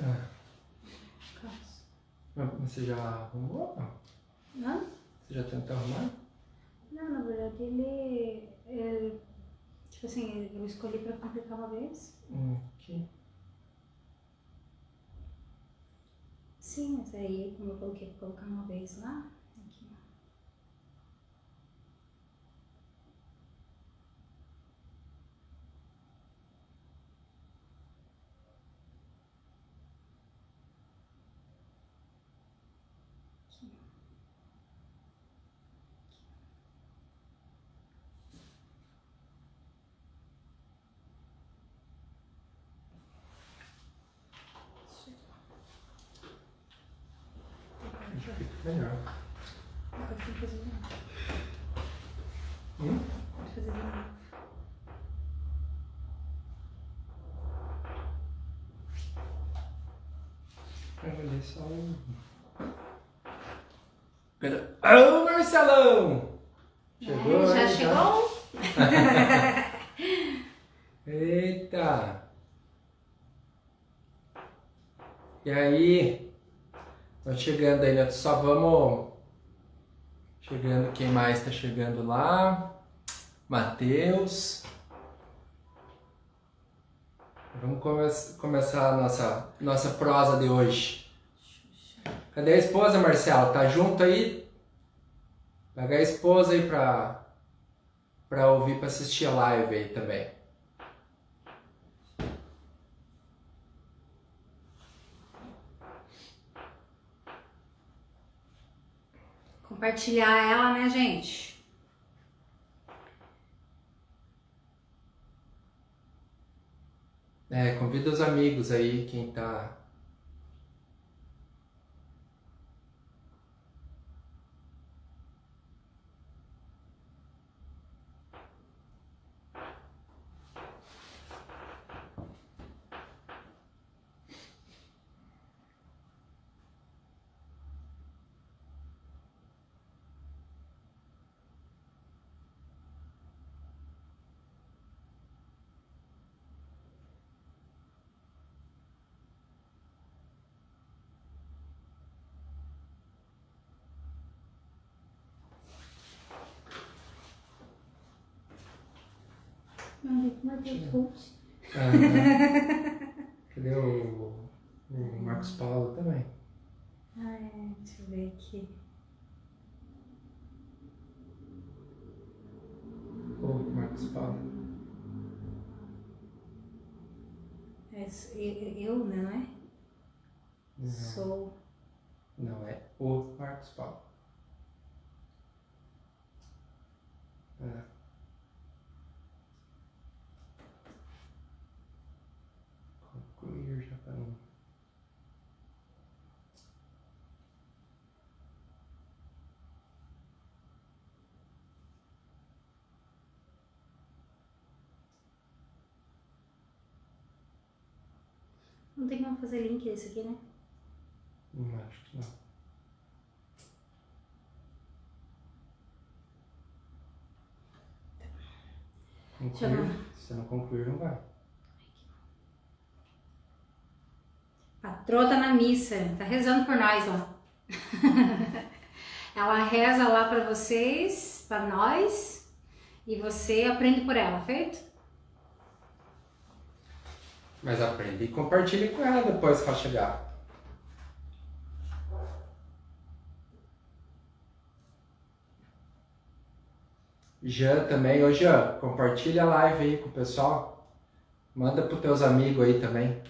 Ah. Mas você já arrumou? Não? Hã? Você já tentou arrumar? Não, na verdade ele tipo assim, eu escolhi pra complicar uma vez. Aqui. Sim, mas aí como eu coloquei pra colocar uma vez lá, aqui. Acho que fica melhor. Agora tem que fazer de novo. Pode fazer de novo. Eu vou ler só um. Ô, Marcelão! Chegou, Já hein, chegou? Eita! E aí? Tô chegando aí, né? Só vamos... Chegando, quem mais tá chegando lá? Matheus. Vamos começar a nossa prosa de hoje. Cadê a esposa, Marcelo? Tá junto aí? Pega a esposa aí pra ouvir, pra assistir a live aí também. Compartilhar ela, né, gente? Convida os amigos aí, quem tá... Não, Matheus Ruth. Cadê o Marcos Paulo também? Deixa eu ver aqui. O Marcos Paulo. Eu, né, não é? Não. Sou. Não, é o Marcos Paulo. Concluir já para não... Não tem como fazer link desse aqui, né? Não, acho que não. Concluir. Se você não concluir, não vai. Patroa tá na missa, tá rezando por nós lá. Ela reza lá pra vocês, pra nós, e você aprende por ela, feito? Mas aprende e compartilhe com ela depois que ela chegar. Jean também. Ô Jean, compartilha a live aí com o pessoal. Manda pros teus amigos aí também.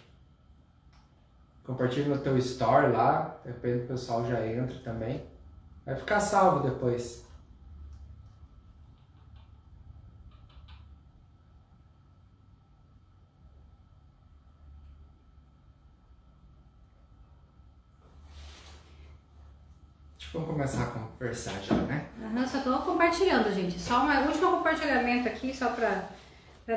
Compartilha no teu story lá. De repente o pessoal já entra também. Vai ficar salvo depois. Vamos começar a conversar já, né? Eu só tô compartilhando, gente. Só um último compartilhamento aqui, só pra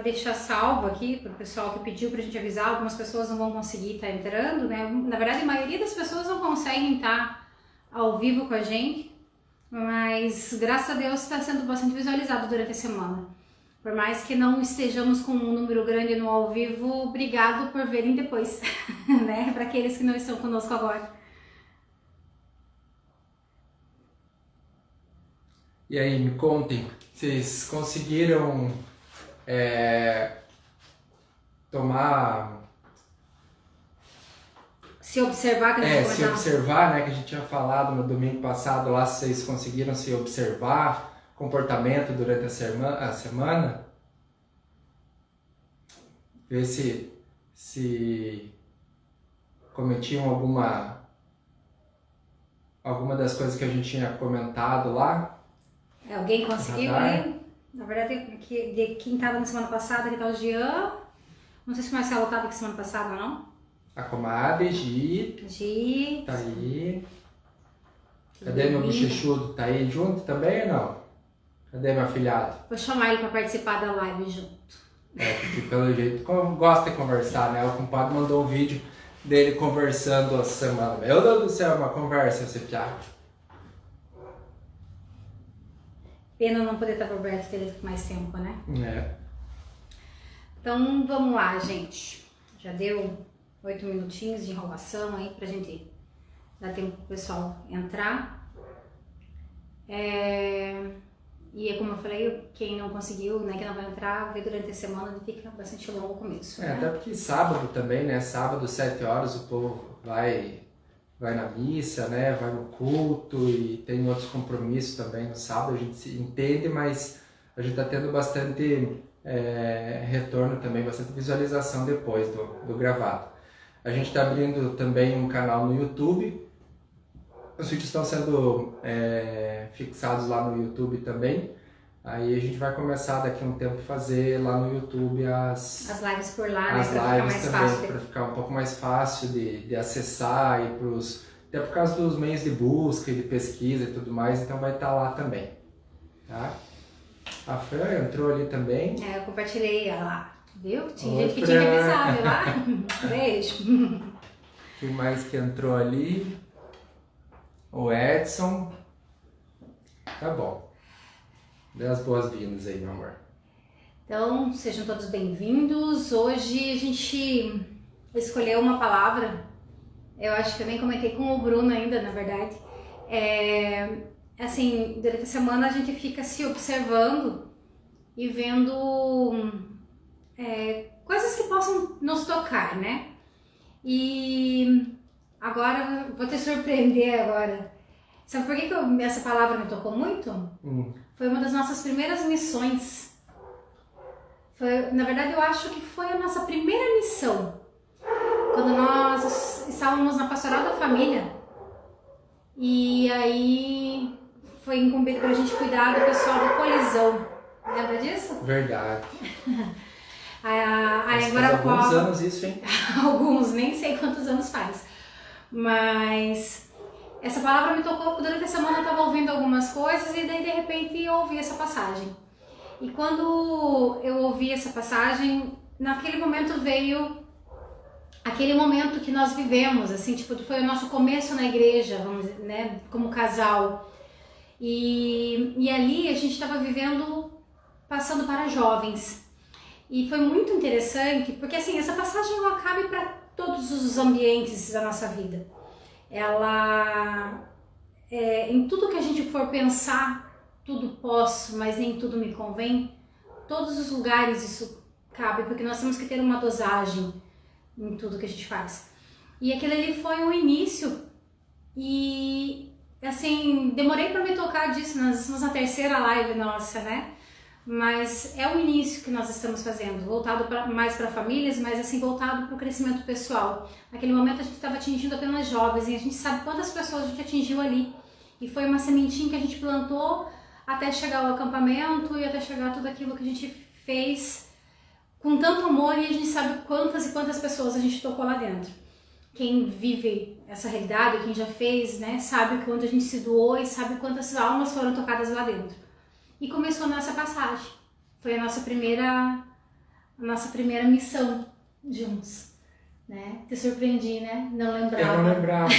deixar salvo aqui, pro pessoal que pediu pra gente avisar. Algumas pessoas não vão conseguir estar entrando, né? Na verdade, a maioria das pessoas não conseguem estar ao vivo com a gente, mas graças a Deus está sendo bastante visualizado durante a semana. Por mais que não estejamos com um número grande no ao vivo, obrigado por verem depois, né? Para aqueles que não estão conosco agora. E aí, me contem, vocês conseguiram tomar... Se observar, que a gente se observar, né, que a gente tinha falado no domingo passado lá, se vocês conseguiram se observar, comportamento durante a semana, ver se cometiam alguma das coisas que a gente tinha comentado lá. Alguém conseguiu ali? Na verdade, de quem estava na semana passada, que tá o Jean. Não sei se o Marcelo estava aqui semana passada ou não. A comadre, Gi. Tá aí. Cadê meu bochechudo? Tá aí junto também ou não? Cadê meu afilhado? Vou chamar ele para participar da live junto. Porque pelo jeito gosta de conversar, né? O compadre mandou um vídeo dele conversando essa semana. Meu Deus do céu, uma conversa esse piá. Pena não poder estar por perto dele com mais tempo, né? Então vamos lá, gente. Já deu 8 minutinhos de enrolação aí pra gente dar tempo pro pessoal entrar. E é como eu falei, quem não conseguiu, né, que não vai entrar, ver durante a semana, fica bastante longo o começo. Né? Até porque sábado também, né? Sábado, 7 horas, o povo vai na missa, né? Vai no culto e tem outros compromissos também no sábado. A gente se entende, mas a gente tá tendo bastante retorno também, bastante visualização depois do gravado. A gente está abrindo também um canal no YouTube. Os vídeos estão sendo fixados lá no YouTube também. Aí a gente vai começar daqui a um tempo fazer lá no YouTube as lives por lá, as né? Pra lives ficar mais também, fácil. para ficar um pouco mais fácil de acessar e até por causa dos meios de busca e de pesquisa e tudo mais, então vai estar lá também. Tá? A Fran entrou ali também. Eu compartilhei ela lá. Viu? Tinha gente que tinha que avisar, viu lá? Beijo. Quem mais que entrou ali? O Edson. Tá bom. Dê as boas-vindas aí, meu amor. Então, sejam todos bem-vindos. Hoje a gente escolheu uma palavra. Eu acho que eu nem comentei com o Bruno ainda, na verdade. Assim, durante a semana a gente fica se observando e vendo coisas que possam nos tocar, né? E agora, vou te surpreender agora. Sabe por que essa palavra me tocou muito? Foi uma das nossas primeiras missões. Na verdade, eu acho que foi a nossa primeira missão. Quando nós estávamos na Pastoral da Família. E aí foi incumbido pra gente cuidar do pessoal do Colisão. Lembra disso? Verdade. Faz alguns anos isso, hein? Alguns, nem sei quantos anos faz. Mas essa palavra me tocou durante a semana, eu estava ouvindo algumas coisas e daí de repente eu ouvi essa passagem. E quando eu ouvi essa passagem, naquele momento veio aquele momento que nós vivemos, assim, tipo, foi o nosso começo na igreja, vamos dizer, né, como casal. E ali a gente estava passando para jovens. E foi muito interessante, porque assim, essa passagem ela cabe para todos os ambientes da nossa vida. Ela, em tudo que a gente for pensar, tudo posso, mas nem tudo me convém, todos os lugares isso cabe, porque nós temos que ter uma dosagem em tudo que a gente faz. E aquele ali foi o início, e assim, demorei para me tocar disso, nós estamos na terceira live nossa, né? Mas é o início que nós estamos fazendo, voltado mais para famílias, mas assim, voltado para o crescimento pessoal. Naquele momento a gente estava atingindo apenas jovens e a gente sabe quantas pessoas a gente atingiu ali. E foi uma sementinha que a gente plantou até chegar ao acampamento e até chegar tudo aquilo que a gente fez com tanto amor, e a gente sabe quantas e quantas pessoas a gente tocou lá dentro. Quem vive essa realidade, quem já fez, né, sabe o quanto a gente se doou e sabe quantas almas foram tocadas lá dentro. E começou nessa passagem. Foi a nossa primeira missão juntos, né? Te surpreendi, né? Não lembrava. Eu não lembrava.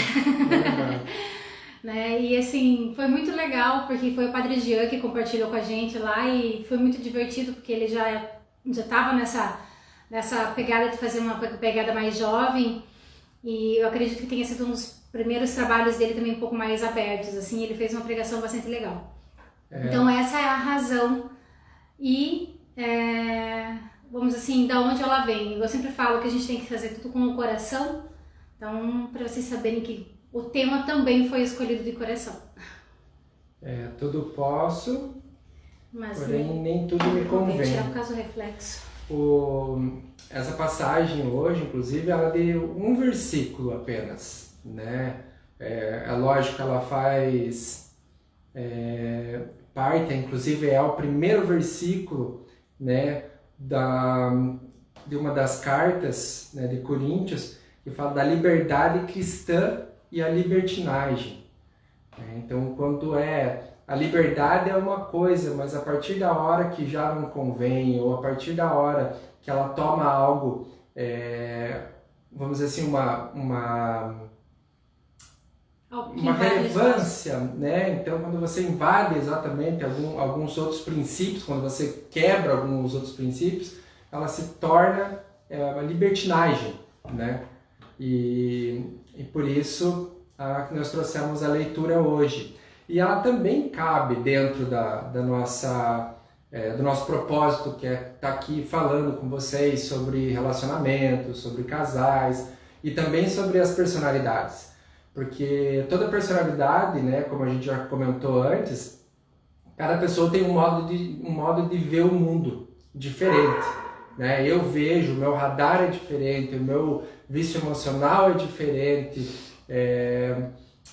né? E assim, foi muito legal, porque foi o Padre Jean que compartilhou com a gente lá e foi muito divertido, porque ele já estava nessa pegada de fazer uma pegada mais jovem, e eu acredito que tenha sido um dos primeiros trabalhos dele também um pouco mais abertos, assim, ele fez uma pregação bastante legal. Então essa é a razão e, vamos assim, da onde ela vem. Eu sempre falo que a gente tem que fazer tudo com o coração, então para vocês saberem que o tema também foi escolhido de coração. Tudo posso, Mas porém nem tudo me convém. Tirar o caso reflexo. Essa passagem hoje, inclusive, ela deu um versículo apenas, né? É lógico que ela faz parte, inclusive é o primeiro versículo, né, de uma das cartas, né, de Coríntios, que fala da liberdade cristã e a libertinagem. Então, quando a liberdade é uma coisa, mas a partir da hora que já não convém, ou a partir da hora que ela toma algo, vamos dizer assim, uma relevância, né? Então, quando você invade exatamente alguns outros princípios, quando você quebra alguns outros princípios, ela se torna uma libertinagem, né? E por isso que nós trouxemos a leitura hoje. E ela também cabe dentro do nosso propósito, que é estar aqui falando com vocês sobre relacionamentos, sobre casais e também sobre as personalidades. Porque toda personalidade, né, como a gente já comentou antes, cada pessoa tem um modo de ver o mundo diferente. Né? Eu vejo, o meu radar é diferente, o meu vício emocional é diferente.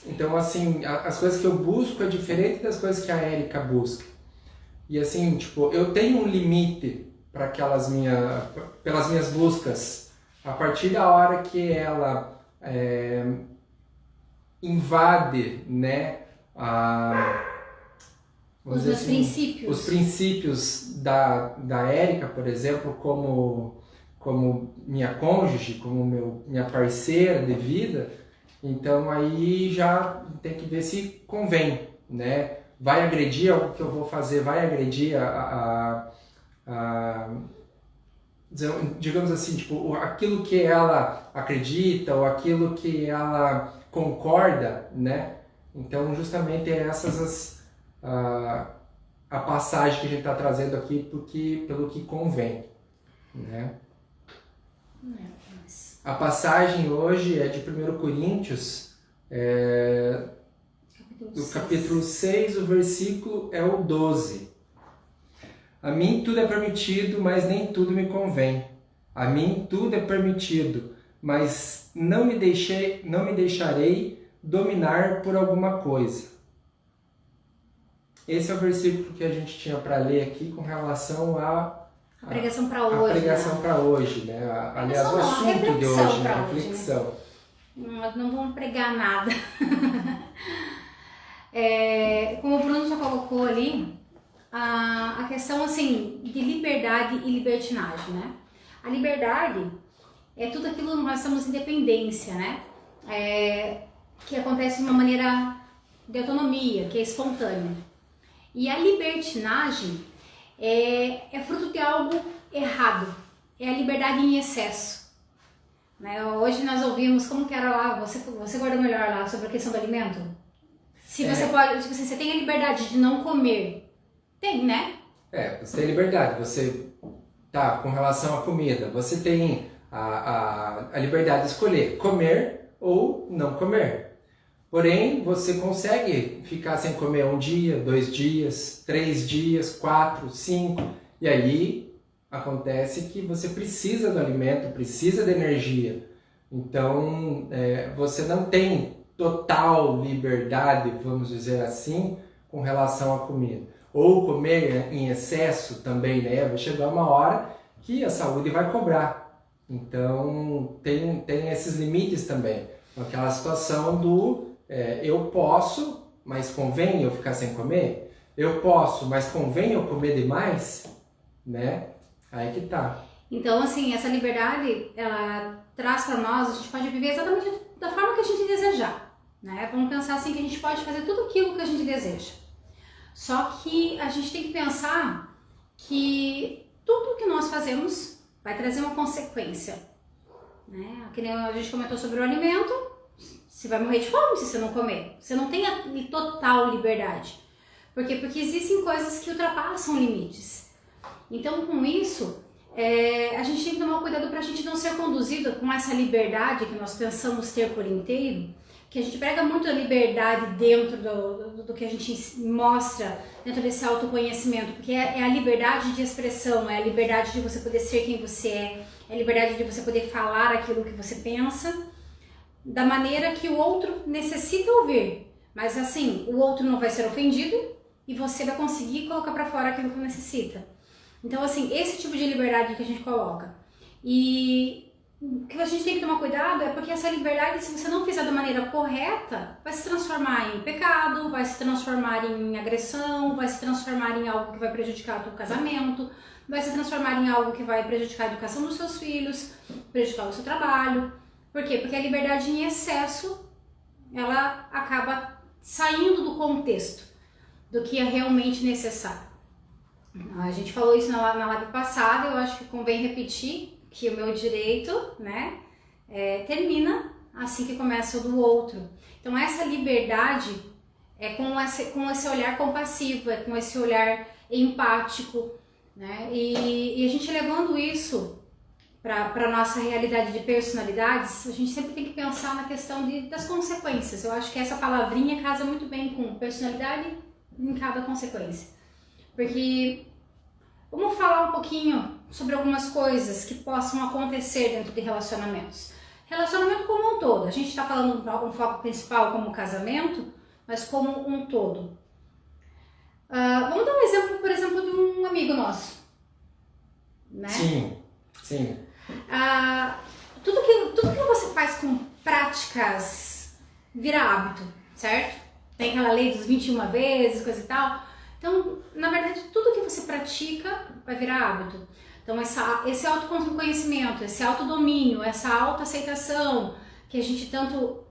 Então, assim, as coisas que eu busco é diferente das coisas que a Érica busca. E assim, tipo, eu tenho um limite para pelas minhas buscas. A partir da hora que ela invade, né, os meus princípios. Os princípios da Érica, por exemplo, como minha cônjuge, como minha parceira de vida, então aí já tem que ver se convém, né? Vai agredir algo que eu vou fazer, vai agredir digamos assim, tipo, aquilo que ela acredita ou aquilo que ela concorda, né? Então, justamente a passagem que a gente está trazendo aqui pelo que convém, né? A passagem hoje é de 1 Coríntios, do capítulo 6, o versículo é o 12. A mim tudo é permitido, mas nem tudo me convém. A mim tudo é permitido, mas não me deixarei dominar por alguma coisa. Esse é o versículo que a gente tinha para ler aqui com relação à pregação para hoje. A pregação para hoje, né? Aliás, o assunto de hoje, né? A reflexão. Nós não vamos pregar nada. Como o Bruno já colocou ali, a questão assim de liberdade e libertinagem, né? A liberdade é tudo aquilo que nós estamos independência, né? Que acontece de uma maneira de autonomia, que é espontânea. E a libertinagem é fruto de algo errado, é a liberdade em excesso. Né? Hoje nós ouvimos, como que era lá, você guardou melhor lá sobre a questão do alimento? Se você pode, tipo assim, você tem a liberdade de não comer, tem, né? Você tem liberdade, você tá com relação à comida, você tem a liberdade de escolher comer ou não comer. Porém, você consegue ficar sem comer 1 dia, 2 dias, 3 dias, 4, 5, e aí acontece que você precisa do alimento, precisa de energia. Então, você não tem total liberdade, vamos dizer assim, com relação à comida. Ou comer em excesso também, né? Vai chegar uma hora que a saúde vai cobrar. Então, tem esses limites também. Aquela situação do eu posso, mas convém eu ficar sem comer? Eu posso, mas convém eu comer demais? Né? Aí que tá. Então, assim, essa liberdade, ela traz para nós, a gente pode viver exatamente da forma que a gente desejar. né? Vamos pensar assim que a gente pode fazer tudo aquilo que a gente deseja. Só que a gente tem que pensar que tudo que nós fazemos vai trazer uma consequência, né? Que nem a gente comentou sobre o alimento, você vai morrer de fome se você não comer. Você não tem a total liberdade. Por quê? Porque existem coisas que ultrapassam limites. Então, com isso, a gente tem que tomar cuidado para a gente não ser conduzido com essa liberdade que nós pensamos ter por inteiro, que a gente prega muito a liberdade dentro do que a gente mostra, dentro desse autoconhecimento, porque é a liberdade de expressão, é a liberdade de você poder ser quem você é a liberdade de você poder falar aquilo que você pensa, da maneira que o outro necessita ouvir. Mas assim, o outro não vai ser ofendido e você vai conseguir colocar para fora aquilo que necessita. Então assim, esse tipo de liberdade que a gente coloca. E o que a gente tem que tomar cuidado é porque essa liberdade, se você não fizer da maneira correta, vai se transformar em pecado, vai se transformar em agressão, vai se transformar em algo que vai prejudicar o teu casamento, vai se transformar em algo que vai prejudicar a educação dos seus filhos, prejudicar o seu trabalho. Por quê? Porque a liberdade em excesso, ela acaba saindo do contexto, do que é realmente necessário. A gente falou isso na live passada, eu acho que convém repetir, que o meu direito, né, termina assim que começa o do outro. Então essa liberdade é com esse olhar compassivo, é com esse olhar empático, né, e a gente levando isso para a nossa realidade de personalidades, a gente sempre tem que pensar na questão das consequências. Eu acho que essa palavrinha casa muito bem com personalidade em cada consequência. Porque vamos falar um pouquinho sobre algumas coisas que possam acontecer dentro de relacionamentos. Relacionamento como um todo. A gente está falando um foco principal como casamento, mas como um todo. Vamos dar um exemplo, por exemplo, de um amigo nosso. Né? Sim, sim. Tudo que você faz com práticas vira hábito, certo? Tem aquela lei dos 21 vezes, coisa e tal. Então, na verdade, tudo que você pratica vai virar hábito. Então, esse autoconhecimento, esse autodomínio, essa autoaceitação que a gente tanto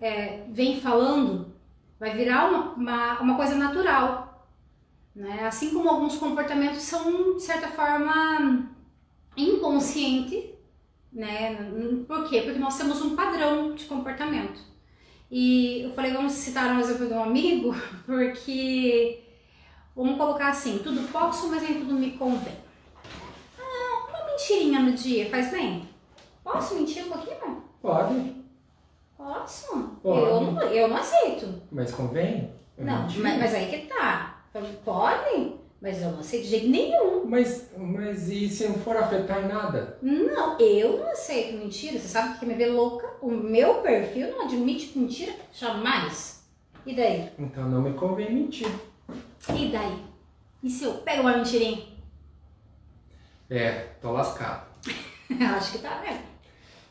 vem falando, vai virar uma coisa natural. Né? Assim como alguns comportamentos são, de certa forma, inconscientes. Né? Por quê? Porque nós temos um padrão de comportamento. E eu falei, vamos citar um exemplo de um amigo, porque... Vamos colocar assim, tudo posso, mas nem tudo me convém. Uma mentirinha no dia faz bem? Posso mentir um pouquinho? Pode. Posso? Pode. Eu não aceito. Mas convém? Não, mas aí que tá. Pode, mas eu não aceito de jeito nenhum. Mas e se não for afetar em nada? Não, eu não aceito mentira. Você sabe o que me vê louca? O meu perfil não admite mentira jamais. E daí? Então não me convém mentir. E daí? E se eu pego uma mentirinha? Tô lascado. Acho que tá, né?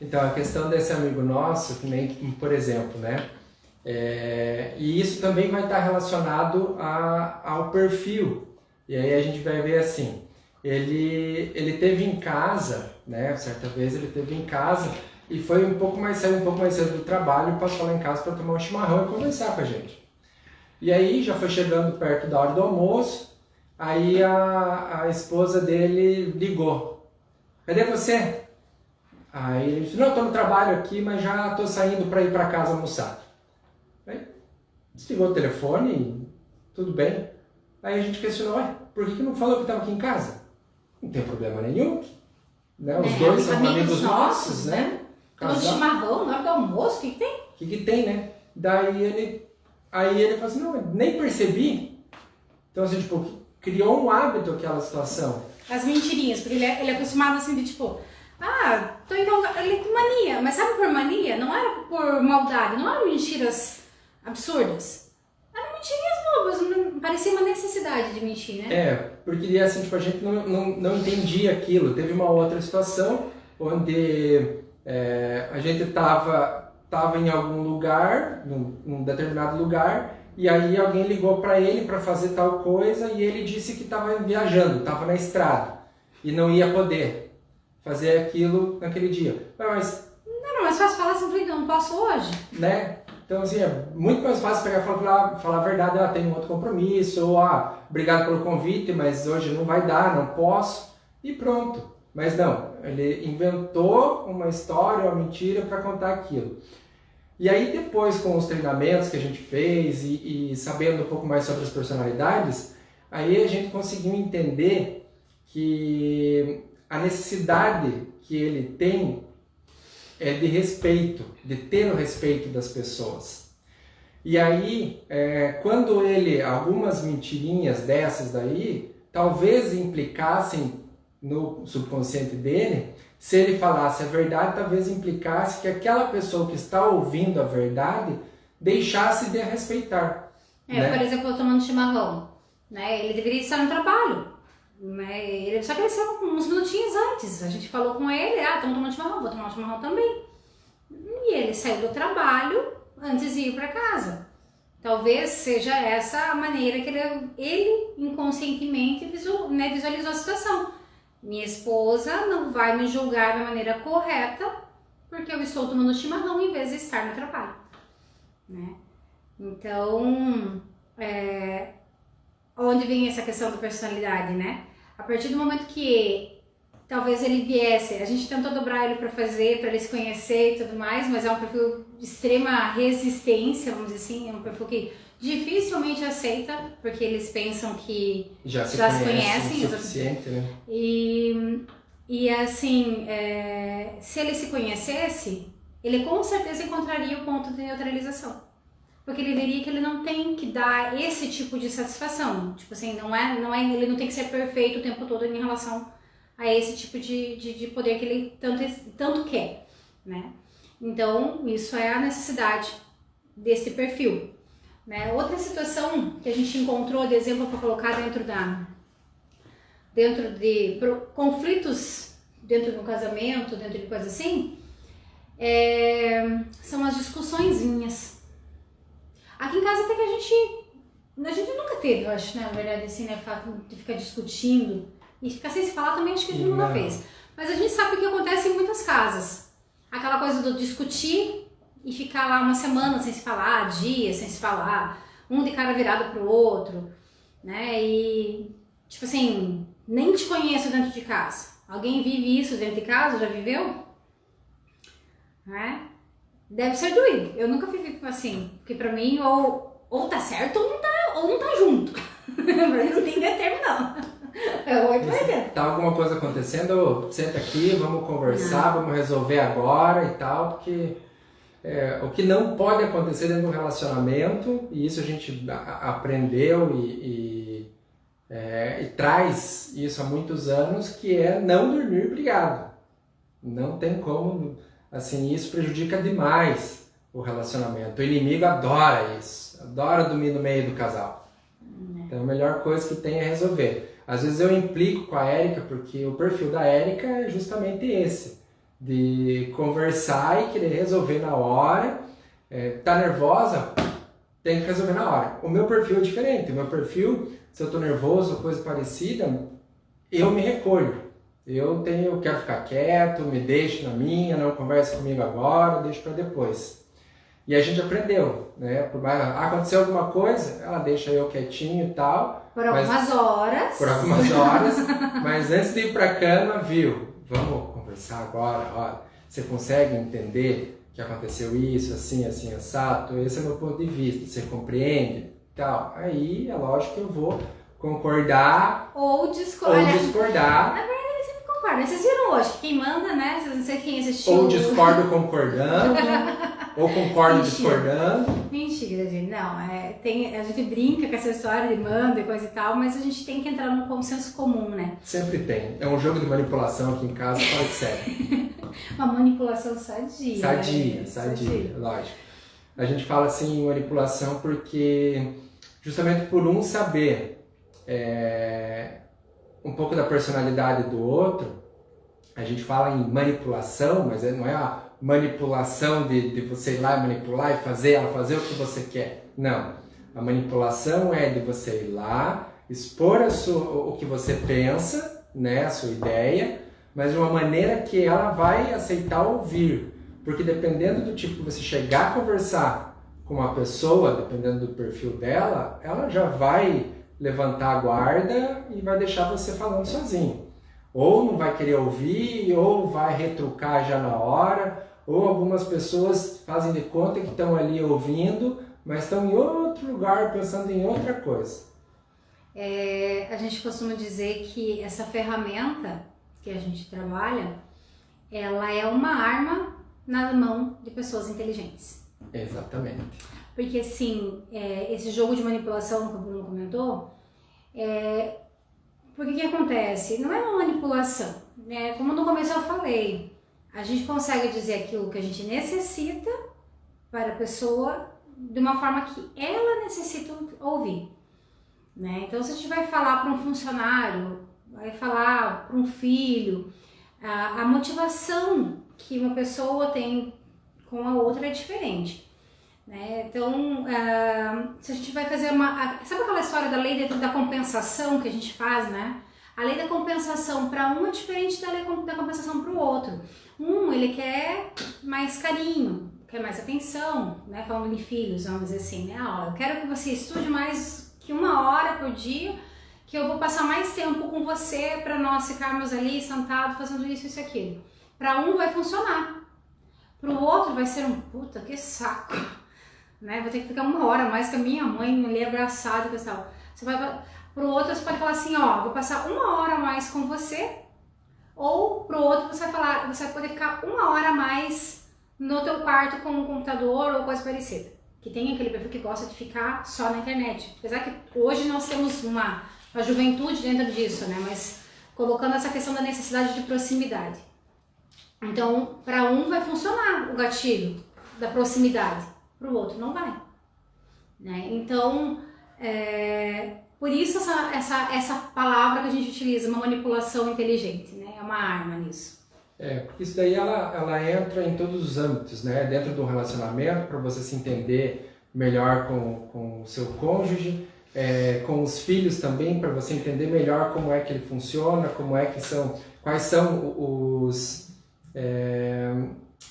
Então, a questão desse amigo nosso, que nem, por exemplo, né? E isso também vai estar relacionado ao perfil. E aí a gente vai ver assim, ele teve em casa, né? Certa vez ele teve em casa e saiu um pouco mais cedo do trabalho e passou lá em casa para tomar um chimarrão e conversar com a gente. E aí já foi chegando perto da hora do almoço, aí a esposa dele ligou. Cadê você? Aí ele disse, não, estou no trabalho aqui, mas já estou saindo para ir para casa almoçar. Aí desligou o telefone, tudo bem. Aí a gente questionou, por que não falou que estava aqui em casa? Não tem problema nenhum. Né? Os dois são amigos nossos, né? Tomando chimarrão na hora do almoço, o que tem? O que tem, né? Aí ele falou assim, não, nem percebi. Então, assim, tipo, criou um hábito aquela situação. As mentirinhas, porque ele é acostumado assim de tipo, tô empolgado, ele tem mania, mas sabe por mania? Não era por maldade, não eram mentiras absurdas. Eram mentirinhas bobas, parecia uma necessidade de mentir, né? Porque assim, tipo, a gente não entendia aquilo. Teve uma outra situação onde a gente tava em algum lugar, num determinado lugar, e aí alguém ligou para ele para fazer tal coisa e ele disse que estava viajando, estava na estrada e não ia poder fazer aquilo naquele dia. Mas não, mas fácil falar assim, não posso hoje. Né? Então, assim, é muito mais fácil pegar e falar a verdade, tem um outro compromisso, ou obrigado pelo convite, mas hoje não vai dar, não posso, e pronto. Mas não, ele inventou uma história, uma mentira para contar aquilo. E aí depois, com os treinamentos que a gente fez e sabendo um pouco mais sobre as personalidades, aí a gente conseguiu entender que a necessidade que ele tem é de respeito, de ter o respeito das pessoas. E aí, quando algumas mentirinhas dessas daí, talvez implicassem no subconsciente dele, se ele falasse a verdade, talvez implicasse que aquela pessoa que está ouvindo a verdade deixasse de a respeitar. Né? Por exemplo, eu tomando chimarrão, né? Ele deveria estar no trabalho, né? Só que ele saiu uns minutinhos antes. A gente falou com ele, estamos tomando chimarrão, vou tomar um chimarrão também. E ele saiu do trabalho antes de ir para casa. Talvez seja essa a maneira que ele inconscientemente visualizou a situação. Minha esposa não vai me julgar da maneira correta porque eu estou tomando chimarrão em vez de estar no trabalho, né? Então, onde vem essa questão da personalidade, né? A partir do momento que talvez ele viesse, a gente tentou dobrar ele para ele se conhecer e tudo mais, mas é um perfil de extrema resistência, vamos dizer assim, é um perfil que dificilmente aceita, porque eles pensam que já se conhecem o suficiente, né? E assim, se ele se conhecesse, ele com certeza encontraria o ponto de neutralização. Porque ele veria que ele não tem que dar esse tipo de satisfação. Tipo assim, ele não tem que ser perfeito o tempo todo em relação a esse tipo de poder que ele tanto quer, né? Então, isso é a necessidade desse perfil. Né? Outra situação que a gente encontrou de exemplo para colocar dentro de conflitos dentro de um casamento, dentro de coisas assim, são as discussõezinhas. Aqui em casa até que a gente nunca teve, eu acho, né, na verdade, assim, né, fato de ficar discutindo e ficar sem se falar também, acho que a gente nunca fez. Mas a gente sabe o que acontece em muitas casas. Aquela coisa do discutir e ficar lá uma semana sem se falar, dias sem se falar, um de cara virado pro outro, né? E, tipo assim, nem te conheço dentro de casa. Alguém vive isso dentro de casa? Já viveu? Né? Deve ser doído. Eu nunca vivi assim, porque pra mim ou tá certo ou não tá junto. Pra mim não tem meio termo, não. É 880. Tá alguma coisa acontecendo? Senta aqui, vamos conversar, vamos resolver agora e tal, porque o que não pode acontecer dentro de um relacionamento, e isso a gente aprendeu e traz isso há muitos anos, que é não dormir brigado. Não tem como, assim, isso prejudica demais o relacionamento. O inimigo adora isso, adora dormir no meio do casal. Então a melhor coisa que tem é resolver. Às vezes eu implico com a Érica, porque o perfil da Érica é justamente esse, de conversar e querer resolver na hora. Tá nervosa? Tem que resolver na hora. O meu perfil é diferente. O meu perfil, se eu tô nervoso ou coisa parecida, eu me recolho. Eu quero ficar quieto, me deixo na minha, não conversa comigo agora, deixo para depois. E a gente aprendeu, né? Aconteceu alguma coisa, ela deixa eu quietinho e tal. Por algumas horas, mas antes de ir pra cama, vamos conversar agora, olha, você consegue entender que aconteceu isso, assim, assim, assado? Esse é o meu ponto de vista, você compreende? Tal. Aí é lógico que eu vou concordar ou discordar. Na verdade, eles sempre concordam. Vocês viram hoje que quem manda, né? Não sei quem assistiu. Ou discordo concordando, ou concordo discordando. Mentira, gente. Não, a gente brinca com essa história de manda e coisa e tal, mas a gente tem que entrar num consenso comum, né? Sempre tem. É um jogo de manipulação aqui em casa, fala de sério. Uma manipulação sadia. Sadia, lógico. A gente fala assim manipulação porque justamente por um saber um pouco da personalidade do outro, a gente fala em manipulação, mas não é a manipulação de você ir lá e manipular e fazer ela fazer o que você quer. Não. A manipulação é de você ir lá, expor o que você pensa, né, a sua ideia, mas de uma maneira que ela vai aceitar ouvir. Porque dependendo do tipo que você chegar a conversar com a pessoa, dependendo do perfil dela, ela já vai levantar a guarda e vai deixar você falando sozinho. Ou não vai querer ouvir, ou vai retrucar já na hora, ou algumas pessoas fazem de conta que estão ali ouvindo, mas estão em outro lugar pensando em outra coisa. A gente costuma dizer que essa ferramenta que a gente trabalha, ela é uma arma na mão de pessoas inteligentes. Exatamente. Porque assim, esse jogo de manipulação que o Bruno comentou, porque que acontece? Não é uma manipulação, né? Como no começo eu falei, a gente consegue dizer aquilo que a gente necessita para a pessoa de uma forma que ela necessita ouvir, né? Então, se a gente vai falar para um funcionário, vai falar para um filho, a motivação que uma pessoa tem com a outra é diferente, né? Então, se a gente vai fazer sabe aquela história da lei da compensação que a gente faz, né? A lei da compensação para um é diferente da lei da compensação para o outro. Ele quer mais carinho, quer mais atenção, né? Falando em filhos, vamos dizer assim, né? Eu quero que você estude mais que 1 hora por dia, que eu vou passar mais tempo com você para nós ficarmos ali sentados fazendo isso e aquilo. Para um vai funcionar, para o outro vai ser um puta, que saco, né? Vou ter que ficar 1 hora mais com a minha mãe ali abraçada e tal. Para o outro você pode falar assim, vou passar 1 hora mais com você, ou para o outro você vai poder ficar 1 hora mais no teu quarto com um computador ou coisa parecida. Que tem aquele perfil que gosta de ficar só na internet. Apesar que hoje nós temos uma juventude dentro disso, né? Mas colocando essa questão da necessidade de proximidade. Então, para um vai funcionar o gatilho da proximidade, para o outro não vai, né? Então, por isso essa palavra que a gente utiliza, uma manipulação inteligente, né? É uma arma nisso. Porque isso daí ela entra em todos os âmbitos, né? Dentro do relacionamento, para você se entender melhor com o seu cônjuge, com os filhos também, para você entender melhor como é que ele funciona, quais são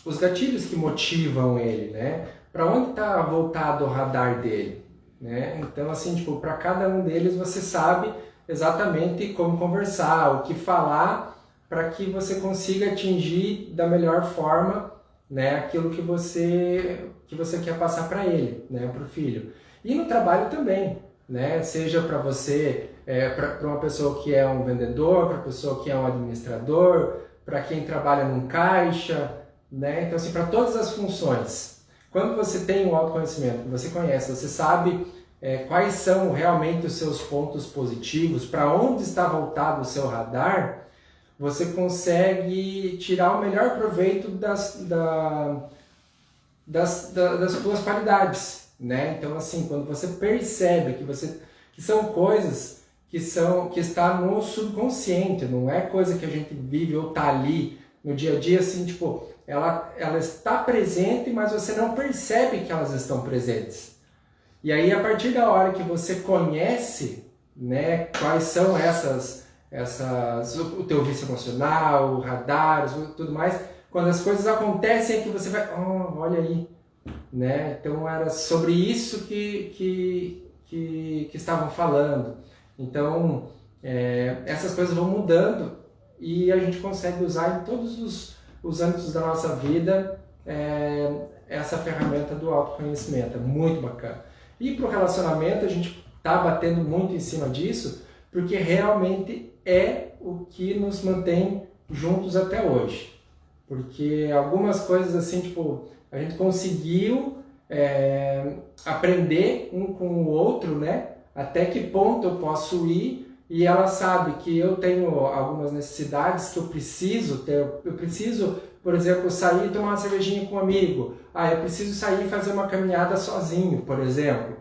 os gatilhos que motivam ele, né? Para onde está voltado o radar dele, né? Então, assim, tipo, para cada um deles você sabe exatamente como conversar, o que falar, para que você consiga atingir da melhor forma, né, aquilo que você quer passar para ele, né, para o filho. E no trabalho também, né, seja para você, para uma pessoa que é um vendedor, para a pessoa que é um administrador, para quem trabalha num caixa, né, então assim, para todas as funções. Quando você tem um autoconhecimento, você conhece, você sabe quais são realmente os seus pontos positivos, para onde está voltado o seu radar, você consegue tirar o melhor proveito das suas qualidades, né? Então, assim, quando você percebe que são coisas que está no subconsciente, não é coisa que a gente vive ou tá ali no dia a dia, assim, tipo, ela está presente, mas você não percebe que elas estão presentes. E aí, a partir da hora que você conhece, né, quais são o teu vício emocional, o radar, tudo mais, quando as coisas acontecem é que você vai, olha aí, né? Então era sobre isso que estavam falando. Então essas coisas vão mudando e a gente consegue usar em todos os âmbitos da nossa vida essa ferramenta do autoconhecimento, é muito bacana. E para o relacionamento a gente está batendo muito em cima disso, porque realmente é o que nos mantém juntos até hoje. Porque algumas coisas assim, tipo, a gente conseguiu aprender um com o outro, né? Até que ponto eu posso ir, e ela sabe que eu tenho algumas necessidades que eu preciso ter. Eu preciso, por exemplo, sair e tomar uma cervejinha com um amigo. Eu preciso sair e fazer uma caminhada sozinho, por exemplo.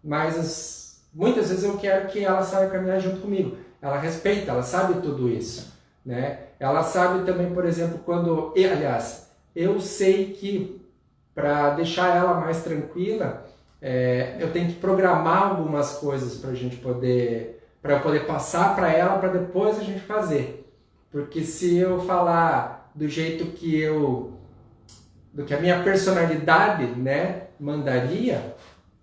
Mas muitas vezes eu quero que ela saia caminhar junto comigo. Ela respeita, ela sabe tudo isso, né? Ela sabe também, por exemplo, eu sei que para deixar ela mais tranquila, eu tenho que programar algumas coisas para eu poder passar para ela, para depois a gente fazer. Porque se eu falar do jeito que eu do que a minha personalidade, né, mandaria,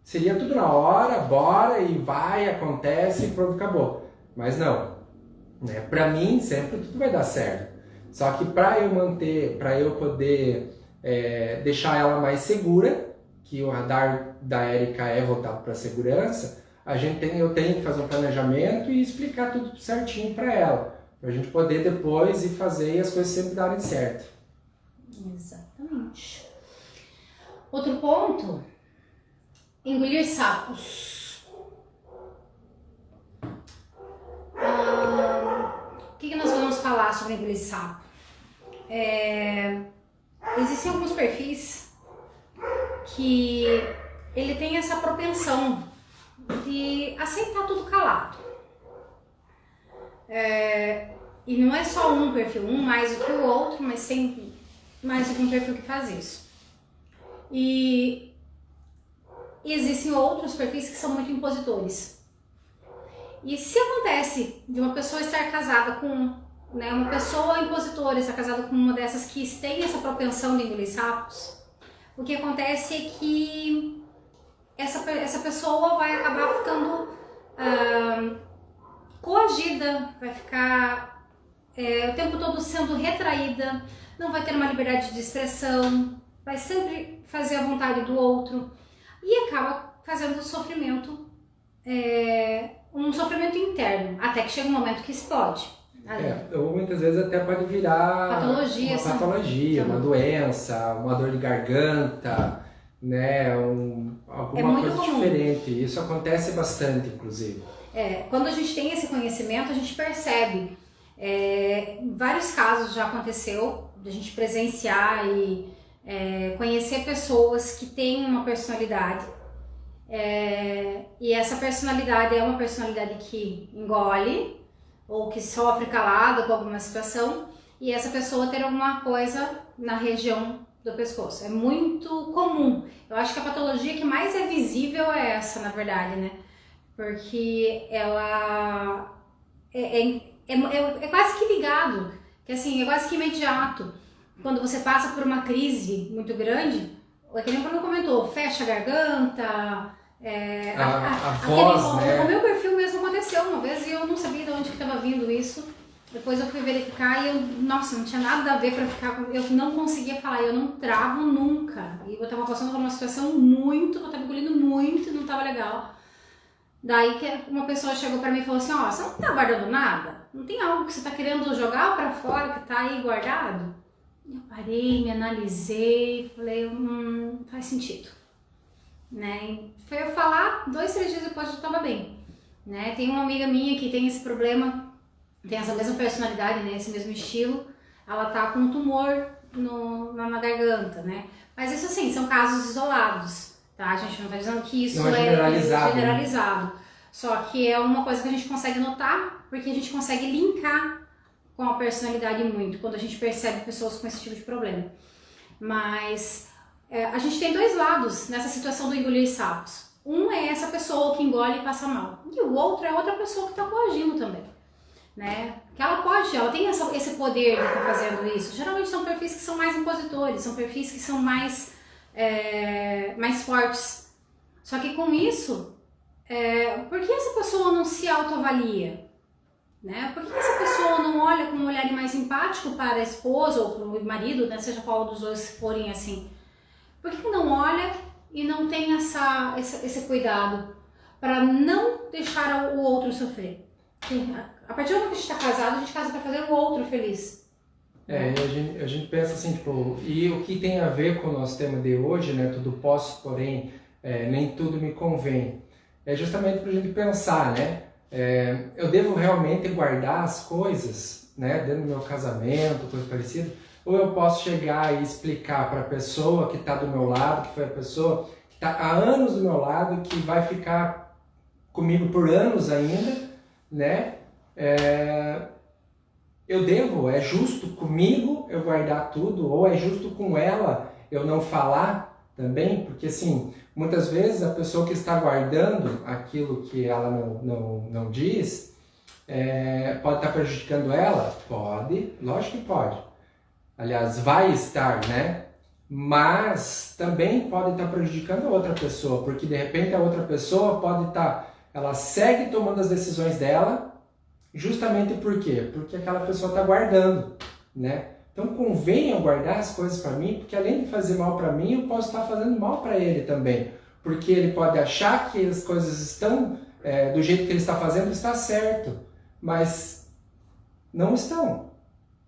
seria tudo na hora, bora e vai, acontece e pronto, acabou. Mas não, né? Para mim sempre tudo vai dar certo. Só que para eu poder deixar ela mais segura, que o radar da Erika é voltado para segurança, eu tenho que fazer um planejamento e explicar tudo certinho para ela, para a gente poder depois ir fazer e as coisas sempre darem certo. Exatamente. Outro ponto, engolir sapos. O que nós vamos falar sobre engolir sapo? Existem alguns perfis que ele tem essa propensão de aceitar tudo calado. E não é só um perfil, um mais do que o outro, mas sempre mais do que um perfil que faz isso. E existem outros perfis que são muito impositores. E se acontece de uma pessoa estar casada com, né, uma pessoa impositora, estar casada com uma dessas que tem essa propensão de engolir sapos, o que acontece é que essa pessoa vai acabar ficando coagida, vai ficar o tempo todo sendo retraída, não vai ter uma liberdade de expressão, vai sempre fazer a vontade do outro e acaba fazendo sofrimento, um sofrimento interno, até que chega um momento que explode. Ou muitas vezes até pode virar patologia, uma patologia, uma doença, uma dor de garganta, né, alguma coisa comum. Diferente. Isso acontece bastante, inclusive. Quando a gente tem esse conhecimento, a gente percebe. Vários casos já aconteceu de a gente presenciar e conhecer pessoas que têm uma personalidade e essa personalidade é uma personalidade que engole ou que sofre calado com alguma situação e essa pessoa ter alguma coisa na região do pescoço. É muito comum. Eu acho que a patologia que mais é visível é essa, na verdade, né? Porque ela é quase que ligado, que assim, é quase que imediato. Quando você passa por uma crise muito grande, é que nem quando comentou, fecha a garganta, a voz, né? O meu perfil mesmo aconteceu uma vez e eu não sabia de onde que estava vindo isso. Depois eu fui verificar e nossa, não tinha nada a ver pra ficar, eu não conseguia falar, eu não travo nunca. E eu tava passando por uma situação eu tava engolindo muito, não tava legal. Daí que uma pessoa chegou pra mim e falou assim, você não tá guardando nada? Não tem algo que você tá querendo jogar pra fora que tá aí guardado? Eu parei, me analisei, falei, faz sentido. Né? Foi eu falar, 2, 3 dias depois eu já tava bem. Né? Tem uma amiga minha que tem esse problema, tem essa mesma personalidade, né? Esse mesmo estilo, ela tá com um tumor na garganta, né? Mas isso assim, são casos isolados, tá? A gente não tá dizendo que isso não é generalizado. Né? Só que é uma coisa que a gente consegue notar, porque a gente consegue linkar com a personalidade muito, quando a gente percebe pessoas com esse tipo de problema. Mas a gente tem 2 lados nessa situação do engolir sapos. Um é essa pessoa que engole e passa mal, e o outro é outra pessoa que tá coagindo também. Né? Que ela tem esse poder de estar fazendo isso. Geralmente são perfis que são mais impositores, são perfis que são mais fortes. Só que com isso, por que essa pessoa não se autoavalia? Né? Por que essa pessoa não olha com um olhar mais empático para a esposa ou para o marido, né? Seja qual dos dois forem assim? Por que não olha e não tem esse cuidado para não deixar o outro sofrer? A partir do momento que a gente está casado, a gente casa para fazer o outro feliz. E a gente pensa assim, tipo, e o que tem a ver com o nosso tema de hoje, né? Tudo posso, porém, nem tudo me convém. É justamente para a gente pensar, né? Eu devo realmente guardar as coisas, né? Dentro do meu casamento, coisa parecida, ou eu posso chegar e explicar para a pessoa que está do meu lado, que foi a pessoa que está há anos do meu lado, que vai ficar comigo por anos ainda, né? É justo comigo eu guardar tudo, ou é justo com ela eu não falar também, porque assim, muitas vezes a pessoa que está guardando aquilo que ela não diz, pode estar prejudicando ela? Pode, lógico que pode. Aliás, vai estar, né? mas também pode estar prejudicando a outra pessoa, porque de repente a outra pessoa pode estar, ela segue tomando as decisões dela, justamente por quê? Porque aquela pessoa está guardando, né? Então convém eu guardar as coisas para mim, porque além de fazer mal para mim, eu posso estar fazendo mal para ele também, porque ele pode achar que as coisas estão do jeito que ele está fazendo está certo, mas não estão.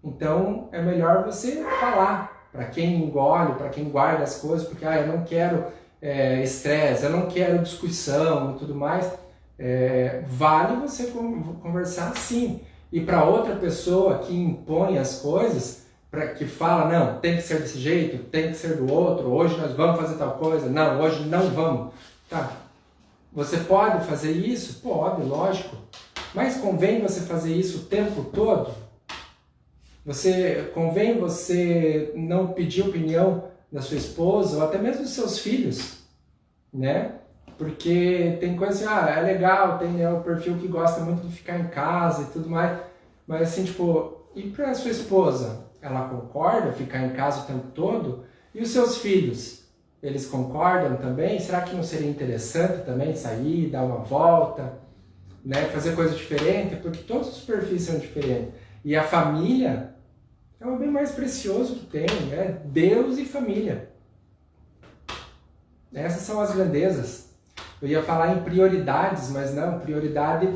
Então é melhor você falar para quem engole, para quem guarda as coisas, porque eu não quero estresse, eu não quero discussão e tudo mais. Vale você conversar sim. E para outra pessoa que impõe as coisas, que fala, não, tem que ser desse jeito, tem que ser do outro, hoje nós vamos fazer tal coisa, não, hoje não vamos. Tá. Você pode fazer isso? Pode, lógico. Mas convém você fazer isso o tempo todo? Convém você não pedir opinião da sua esposa ou até mesmo dos seus filhos, né? Porque tem coisa assim, é legal, tem o perfil que gosta muito de ficar em casa e tudo mais, mas assim, tipo, e pra sua esposa? Ela concorda ficar em casa o tempo todo? E os seus filhos? Eles concordam também? Será que não seria interessante também sair, dar uma volta, né? Fazer coisa diferente? Porque todos os perfis são diferentes. E a família é o bem mais precioso que tem, né? Deus e família. Essas são as grandezas. Eu ia falar em prioridades, mas não, prioridade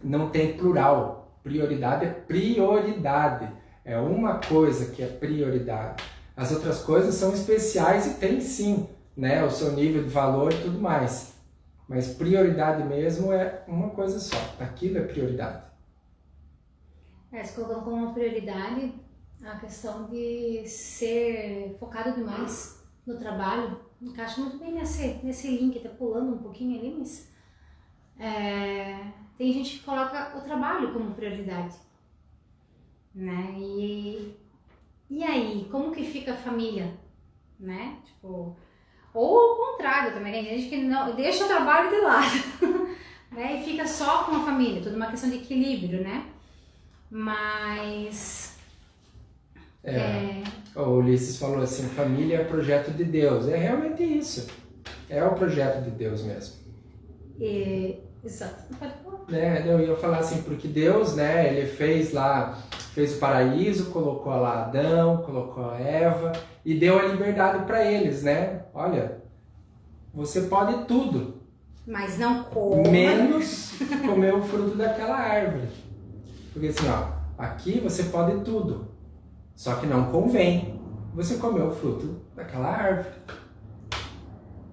não tem plural. Prioridade é prioridade. É uma coisa que é prioridade. As outras coisas são especiais e tem sim, né, o seu nível de valor e tudo mais. Mas prioridade mesmo é uma coisa só. Aquilo é prioridade. Se colocando como uma prioridade a questão de ser focado demais no trabalho, encaixa muito bem nesse link, tá pulando um pouquinho ali, mas tem gente que coloca o trabalho como prioridade, né? E aí, como que fica a família, né? Tipo, ou ao contrário também, tem gente que não deixa o trabalho de lado, né? E fica só com a família, tudo uma questão de equilíbrio, né? Mas O Ulisses falou assim, família é projeto de Deus. É realmente isso. É o projeto de Deus mesmo. Exato. Eu ia falar assim, porque Deus, né, ele fez o paraíso, colocou lá Adão, colocou a Eva e deu a liberdade para eles, né? Olha, você pode tudo. Mas não coma. Menos comer o fruto daquela árvore. Porque assim, aqui você pode tudo. Só que não convém você comer o fruto daquela árvore.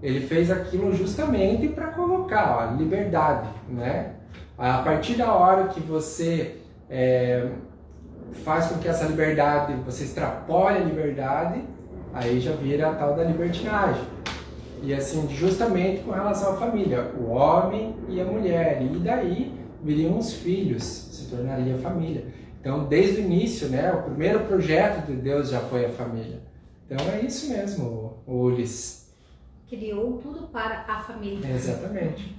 Ele fez aquilo justamente para colocar, liberdade, né? A partir da hora que você faz com que essa liberdade, você extrapole a liberdade, aí já vira a tal da libertinagem. E assim, justamente com relação à família, o homem e a mulher, e daí viriam os filhos, se tornaria família. Então, desde o início, né, o primeiro projeto de Deus já foi a família. Então, é isso mesmo, o Ulisses. Criou tudo para a família. Exatamente.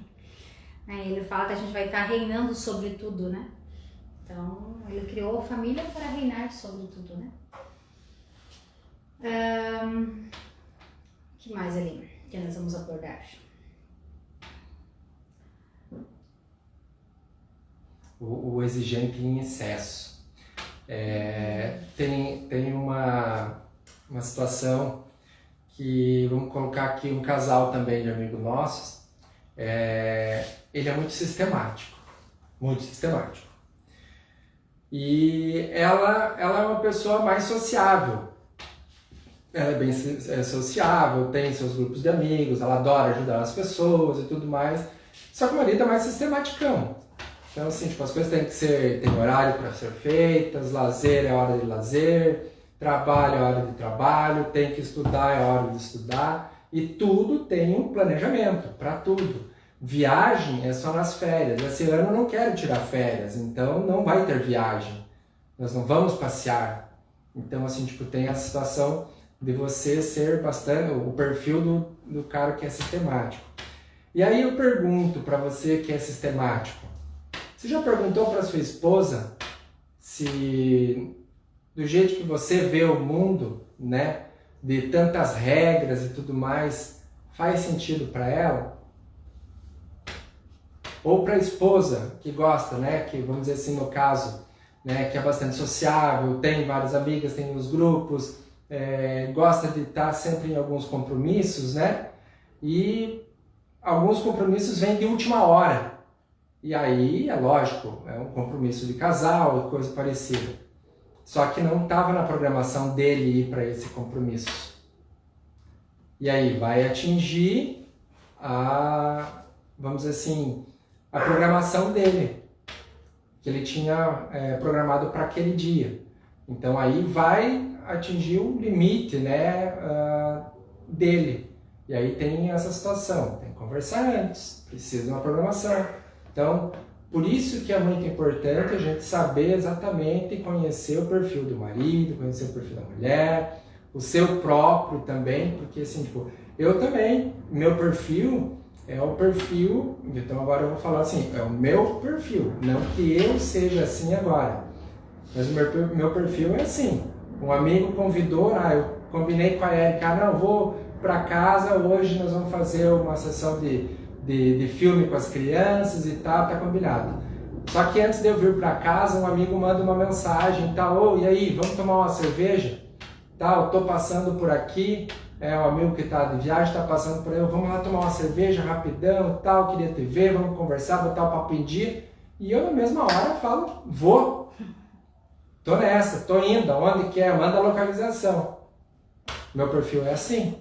Ele fala que a gente vai estar reinando sobre tudo, né? Então, ele criou a família para reinar sobre tudo, né? O que mais ali que nós vamos abordar? O exigente em excesso. Tem uma situação que, vamos colocar aqui um casal também de amigos nossos, ele é muito sistemático. E ela é uma pessoa mais sociável. Ela é bem sociável, tem seus grupos de amigos, ela adora ajudar as pessoas e tudo mais. Só que o marido é mais sistematicão. Então, assim, tipo, as coisas tem horário para ser feitas, lazer é hora de lazer, trabalho é hora de trabalho, tem que estudar é hora de estudar, e tudo tem um planejamento, para tudo. Viagem é só nas férias. Esse ano eu não quero tirar férias, então não vai ter viagem. Nós não vamos passear. Então, assim, tipo, tem a situação de você ser bastante o perfil do cara que é sistemático. E aí eu pergunto para você que é sistemático, você já perguntou para sua esposa se do jeito que você vê o mundo, né, de tantas regras e tudo mais, faz sentido para ela? Ou para a esposa que gosta, né, que vamos dizer assim no caso, né, que é bastante sociável, tem várias amigas, tem uns grupos, gosta de estar sempre em alguns compromissos, né, e alguns compromissos vêm de última hora. E aí, é lógico, é um compromisso de casal, coisa parecida. Só que não estava na programação dele ir para esse compromisso. E aí vai atingir vamos dizer assim, a programação dele, que ele tinha programado para aquele dia. Então aí vai atingir o limite, né, dele. E aí tem essa situação, tem que conversar antes, precisa de uma programação. Então, por isso que é muito importante a gente saber exatamente, conhecer o perfil do marido, conhecer o perfil da mulher, o seu próprio também, porque assim, tipo, eu também, meu perfil é o perfil, então agora eu vou falar assim, é o meu perfil, não que eu seja assim agora, mas o meu perfil é assim, um amigo convidou, eu combinei com a Erika, não, vou para casa, hoje nós vamos fazer uma sessão de filme com as crianças e tal, tá combinado. Só que antes de eu vir para casa, um amigo manda uma mensagem e tal, e aí, vamos tomar uma cerveja? Tal, tô passando por aqui, um amigo que está de viagem, está passando por aí, vamos lá tomar uma cerveja rapidão, tal, queria te ver, vamos conversar, botar o papo em dia. E eu na mesma hora falo, vou, tô nessa, tô indo, aonde quer, manda a localização. Meu perfil é assim.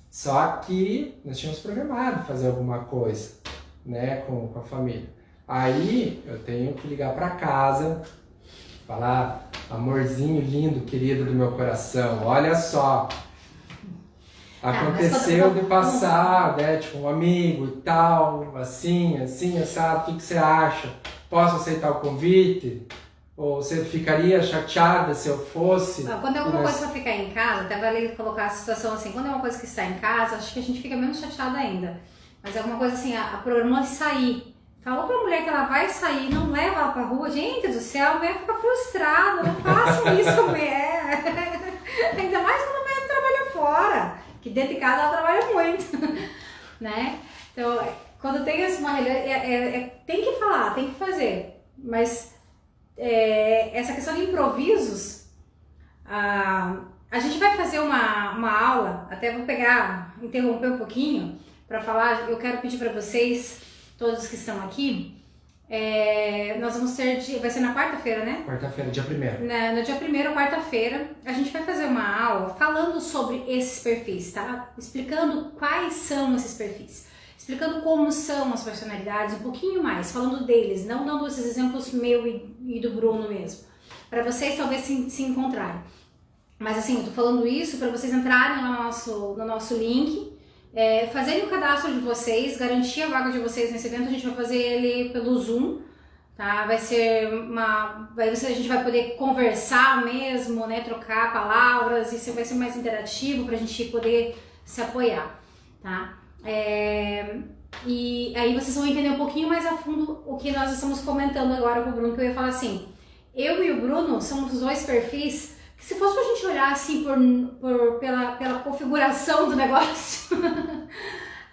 Só que nós tínhamos programado fazer alguma coisa, né, com a família. Aí eu tenho que ligar para casa, falar, amorzinho lindo, querido do meu coração, olha só, aconteceu de passar, né, tipo um amigo e tal, assim, assado, o que você acha? Posso aceitar o convite? Ou você ficaria chateada se eu fosse? Quando é alguma coisa para ficar em casa, até vale colocar a situação assim, quando é uma coisa que está em casa, acho que a gente fica menos chateada ainda. Mas é alguma coisa assim, a programou de sair. Falou pra mulher que ela vai sair, não leva ela pra rua, gente do céu, a mulher fica frustrada, não façam isso, mulher. Ainda mais quando a mulher trabalha fora, que dentro de casa ela trabalha muito, né? Então, quando tem uma reunião, tem que falar, tem que fazer, mas essa questão de improvisos, a gente vai fazer uma aula, até vou interromper um pouquinho para falar, eu quero pedir para vocês, todos que estão aqui, nós vamos ter, vai ser na quarta-feira, né? Quarta-feira, dia 1º. No dia 1º, quarta-feira, a gente vai fazer uma aula falando sobre esses perfis, tá? Explicando quais são esses perfis. Explicando como são as personalidades, um pouquinho mais, falando deles, não dando esses exemplos meu e do Bruno mesmo, para vocês talvez se encontrarem. Mas assim, eu tô falando isso para vocês entrarem no nosso link, fazerem o cadastro de vocês, garantir a vaga de vocês nesse evento. A gente vai fazer ele pelo Zoom, tá? A gente vai poder conversar mesmo, né? Trocar palavras, isso vai ser mais interativo para a gente poder se apoiar, tá? E aí vocês vão entender um pouquinho mais a fundo o que nós estamos comentando agora com o Bruno, que eu ia falar assim, eu e o Bruno somos os dois perfis que, se fosse pra gente olhar assim pela configuração do negócio,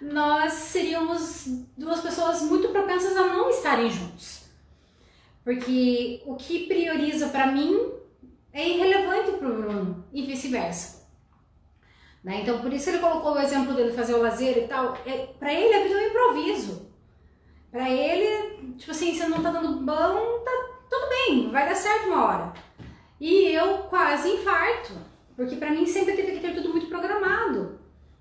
nós seríamos duas pessoas muito propensas a não estarem juntos. Porque o que prioriza pra mim é irrelevante pro Bruno e vice-versa. Né? Então, por isso ele colocou o exemplo dele fazer o lazer e tal. Pra ele, a vida é um improviso. Pra ele, tipo assim, se não tá dando bom, tá tudo bem, vai dar certo uma hora. E eu quase infarto, porque pra mim sempre teve que ter tudo muito programado.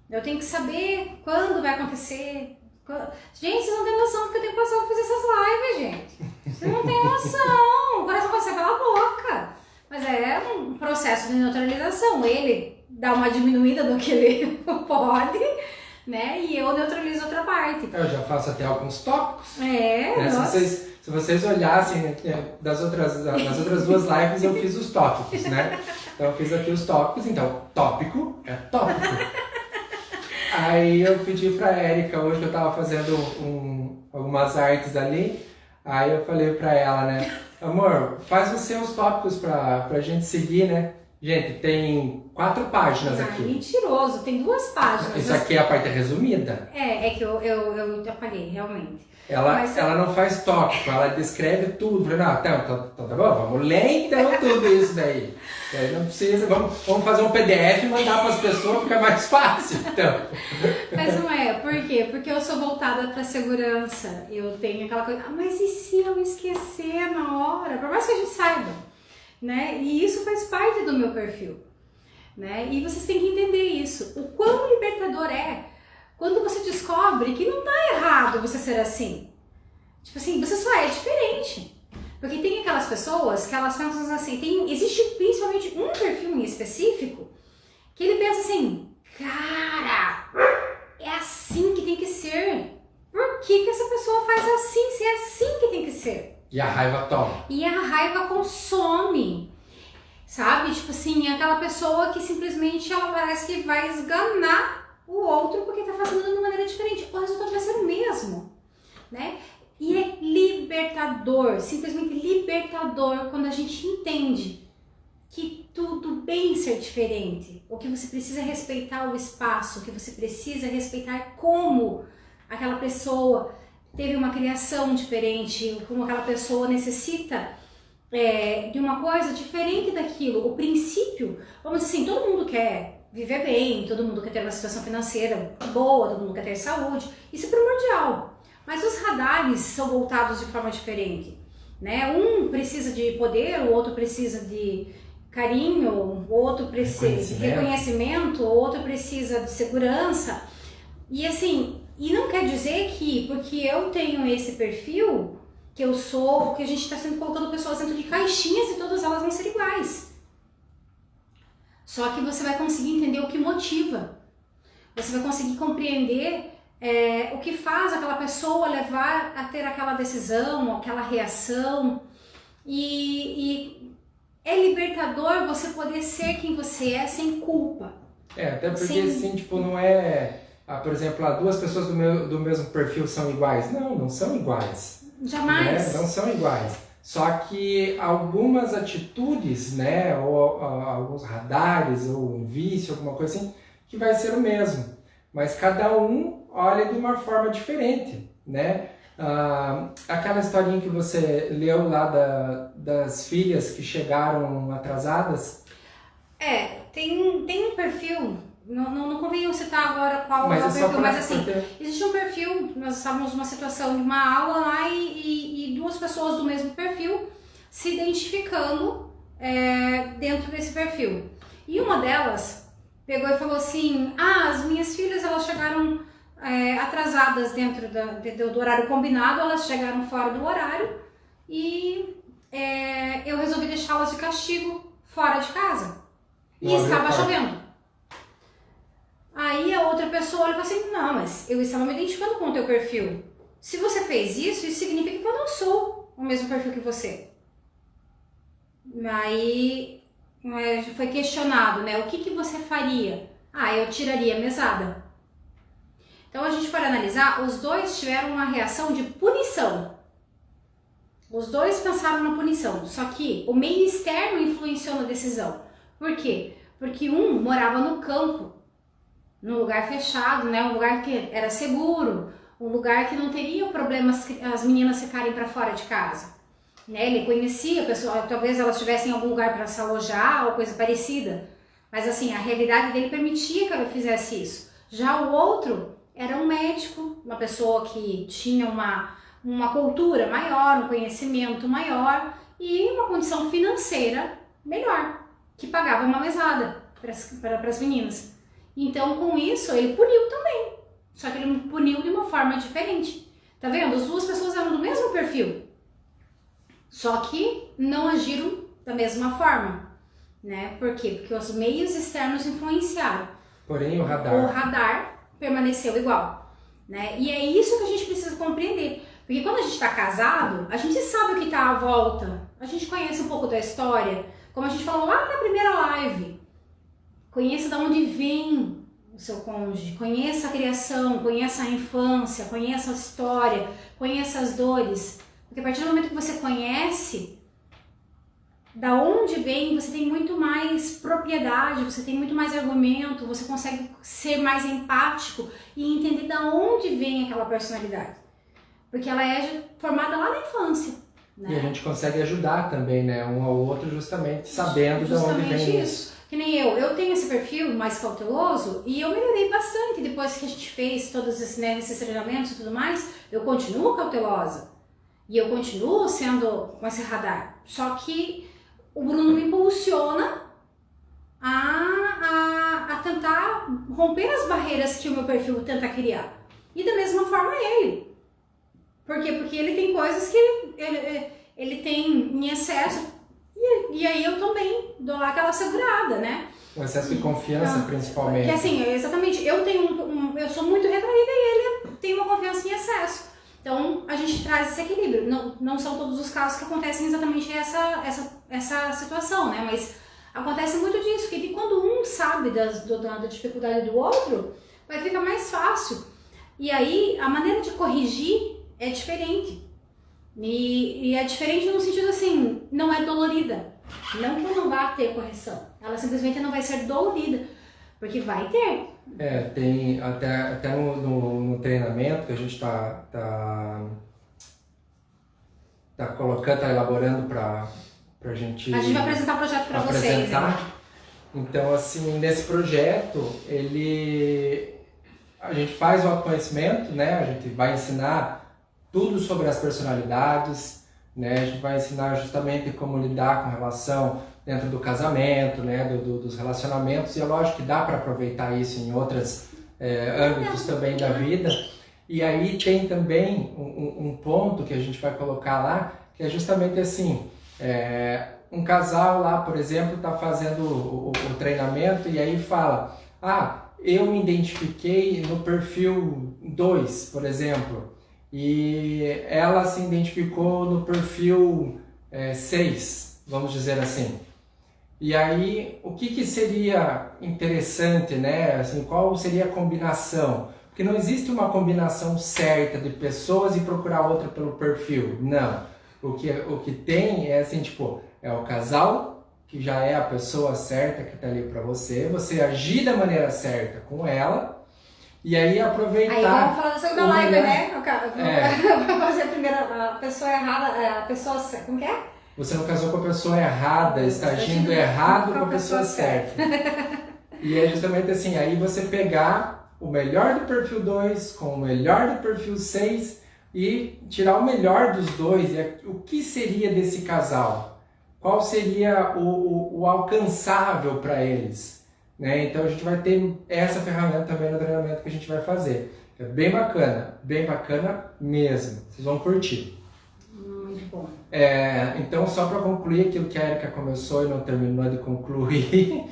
Eu tenho que saber quando vai acontecer. Gente, vocês não têm noção do que eu tenho que passar pra fazer essas lives, gente. Vocês não têm noção. O coração vai sair pela boca. Mas é um processo de neutralização. Ele dá uma diminuída do que ele pode, né? E eu neutralizo outra parte. Eu já faço até alguns tópicos. Nossa. Se vocês olhassem nas outras duas lives, eu fiz os tópicos, né? Então eu fiz aqui os tópicos, então tópico é tópico. Aí eu pedi pra Erika, hoje eu tava fazendo algumas artes ali, aí eu falei pra ela, né? Amor, faz você os tópicos pra gente seguir, né? Gente, tem 4 páginas aqui. Mentiroso, tem 2 páginas. Isso aqui é a parte resumida. É que eu apaguei, realmente. Ela não faz tópico, ela descreve tudo. Falei, não, então tá bom, vamos ler então tudo isso daí. E aí não precisa, vamos fazer um PDF e mandar para as pessoas, fica mais fácil. Então. Mas não é, por quê? Porque eu sou voltada para segurança. Eu tenho aquela coisa, mas e se eu esquecer na hora? Por mais que a gente saiba, né? E isso faz parte do meu perfil, né? E vocês têm que entender isso. O quão libertador é quando você descobre que não tá errado você ser assim. Tipo assim, você só é diferente. Porque tem aquelas pessoas que elas pensam assim, existe principalmente um perfil em específico que ele pensa assim, cara, é assim que tem que ser. Por que essa pessoa faz assim, se é assim que tem que ser? E a raiva toma. E a raiva consome. Sabe? Tipo assim, aquela pessoa que simplesmente ela parece que vai esganar o outro porque tá fazendo de uma maneira diferente. O resultado vai ser o mesmo, né? E é libertador, simplesmente libertador quando a gente entende que tudo bem ser diferente. O que você precisa é respeitar o espaço, o que você precisa é respeitar como aquela pessoa teve uma criação diferente, como aquela pessoa necessita de uma coisa diferente daquilo. O princípio, vamos dizer assim, todo mundo quer viver bem, todo mundo quer ter uma situação financeira boa, todo mundo quer ter saúde, isso é primordial. Mas os radares são voltados de forma diferente, né? Um precisa de poder, o outro precisa de carinho, o outro precisa de reconhecimento, o outro precisa de segurança. E assim, e não quer dizer que porque eu tenho esse perfil, que eu sou, que a gente está sempre colocando pessoas dentro de caixinhas e todas elas vão ser iguais. Só que você vai conseguir entender o que motiva. Você vai conseguir compreender o que faz aquela pessoa levar a ter aquela decisão, aquela reação. E é libertador você poder ser quem você é sem culpa. Até porque assim, tipo, não é... por exemplo, 2 pessoas do mesmo perfil são iguais. Não são iguais. Jamais. Né? Não são iguais. Só que algumas atitudes, né, ou alguns radares, ou um vício, alguma coisa assim, que vai ser o mesmo. Mas cada um olha de uma forma diferente, né? Aquela historinha que você leu lá das filhas que chegaram atrasadas. Tem um perfil, não convém eu citar agora qual mas é o perfil, mas assim, porque... existe um perfil, nós estávamos numa situação de uma aula lá e 2 pessoas do mesmo perfil se identificando dentro desse perfil. E uma delas pegou e falou assim, as minhas filhas elas chegaram atrasadas dentro do horário combinado, elas chegaram fora do horário e eu resolvi deixá-las de castigo fora de casa. E estava chovendo. Aí a outra pessoa olha e fala assim, não, mas eu estava me identificando com o teu perfil. Se você fez isso significa que eu não sou o mesmo perfil que você. Aí foi questionado, né? O que você faria? Eu tiraria a mesada. Então a gente for analisar, os 2 tiveram uma reação de punição. Os 2 pensaram na punição, só que o meio externo influenciou na decisão. Por quê? Porque um morava no campo, num lugar fechado, né? Um lugar que era seguro, um lugar que não teria problemas as meninas ficarem para fora de casa. Né? Ele conhecia a pessoa, talvez elas tivessem algum lugar para se alojar ou coisa parecida. Mas assim, a realidade dele permitia que ela fizesse isso. Já o outro era um médico, uma pessoa que tinha uma cultura maior, um conhecimento maior e uma condição financeira melhor, que pagava uma mesada para as meninas. Então, com isso, ele puniu também. Só que ele puniu de uma forma diferente. Tá vendo? As 2 pessoas eram do mesmo perfil. Só que não agiram da mesma forma. Né? Por quê? Porque os meios externos influenciaram. Porém, o radar permaneceu igual. Né? E é isso que a gente precisa compreender. Porque quando a gente está casado, a gente sabe o que está à volta. A gente conhece um pouco da história. Como a gente falou lá na primeira live. Conheça de onde vem o seu cônjuge, conheça a criação, conheça a infância, conheça a história, conheça as dores. Porque a partir do momento que você conhece, da onde vem, você tem muito mais propriedade, você tem muito mais argumento, você consegue ser mais empático e entender da onde vem aquela personalidade. Porque ela é formada lá na infância, né? E a gente consegue ajudar também, né, um ao outro justamente sabendo de onde vem isso. Que nem eu tenho esse perfil mais cauteloso e eu melhorei bastante depois que a gente fez todos esses, né, esses treinamentos e tudo mais. Eu continuo cautelosa e eu continuo sendo com esse radar. Só que o Bruno me impulsiona a tentar romper as barreiras que o meu perfil tenta criar. E da mesma forma ele. Por quê? Porque ele tem coisas que ele tem em excesso. E aí eu também dou lá aquela segurada, né? O excesso de confiança, principalmente. Porque assim, exatamente, eu eu sou muito retraída e ele tem uma confiança em excesso. Então a gente traz esse equilíbrio. Não são todos os casos que acontecem exatamente essa situação, né? Mas acontece muito disso, que quando um sabe da dificuldade do outro, vai ficar mais fácil. E aí a maneira de corrigir é diferente. E é diferente no sentido assim, não é dolorida. Não que eu não vá ter correção. Ela simplesmente não vai ser dolorida. Porque vai ter. Tem até no treinamento que a gente tá colocando, tá elaborando pra gente... A gente vai apresentar o projeto pra vocês. Né? Então, assim, nesse projeto, a gente faz o autoconhecimento, né? A gente vai ensinar tudo sobre as personalidades, né? A gente vai ensinar justamente como lidar com relação dentro do casamento, né? Dos relacionamentos, e é lógico que dá para aproveitar isso em outros âmbitos também da vida. E aí tem também um ponto que a gente vai colocar lá, que é justamente assim, um casal lá, por exemplo, está fazendo o treinamento e aí fala, eu me identifiquei no perfil 2, por exemplo, e ela se identificou no perfil 6, vamos dizer assim. E aí, o que seria interessante, né? Assim, qual seria a combinação? Porque não existe uma combinação certa de pessoas e procurar outra pelo perfil, não. O que tem é assim, tipo, é o casal, que já é a pessoa certa que está ali para você agir da maneira certa com ela, e aí aproveitar... Aí vamos falar da segunda live, né? Vamos fazer a primeira, a pessoa errada, a pessoa... Como que é? Você não casou com a pessoa errada, está agindo errado com a pessoa certa. E é justamente assim, aí você pegar o melhor do perfil 2 com o melhor do perfil 6 e tirar o melhor dos dois. O que seria desse casal? Qual seria o alcançável para eles? Né? Então a gente vai ter essa ferramenta também no treinamento que a gente vai fazer. É bem bacana mesmo. Vocês vão curtir. Muito bom. Então, só para concluir aquilo que a Erika começou e não terminou de concluir,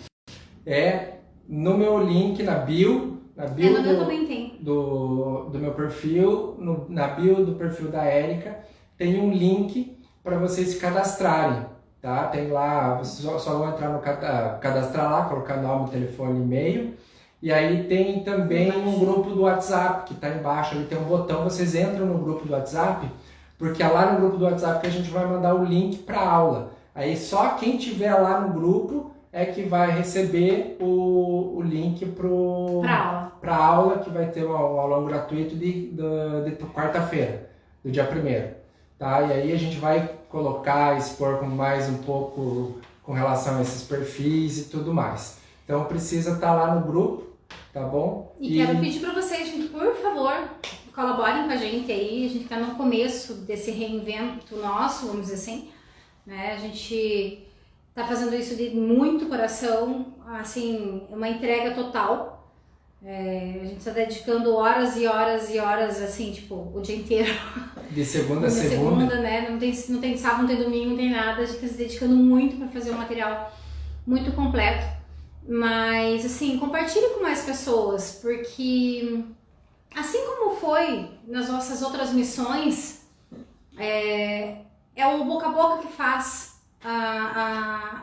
no meu link, na bio do meu perfil, na bio do perfil da Erika, tem um link para vocês se cadastrarem. Tá? Tem lá, vocês só vão entrar no cadastrar lá, colocar nome, telefone, e-mail. E aí tem também um grupo do WhatsApp que está embaixo, ali tem um botão, vocês entram no grupo do WhatsApp, porque é lá no grupo do WhatsApp que a gente vai mandar o link para a aula. Aí só quem tiver lá no grupo é que vai receber o link para a aula, que vai ter um aulão gratuito de quarta-feira, do dia 1º. Tá? E aí a gente vai expor com mais um pouco com relação a esses perfis e tudo mais. Então precisa estar lá no grupo, tá bom? E quero pedir para vocês, gente, por favor, colaborem com a gente aí. A gente está no começo desse reinvento nosso, vamos dizer assim, né? A gente está fazendo isso de muito coração, assim, uma entrega total. A gente está dedicando horas e horas e horas, assim, tipo, o dia inteiro. De segunda a segunda. Né? Não tem sábado, não tem domingo, não tem nada. A gente está se dedicando muito para fazer um material muito completo. Mas, assim, compartilhe com mais pessoas, porque assim como foi nas nossas outras missões, é o boca a boca que faz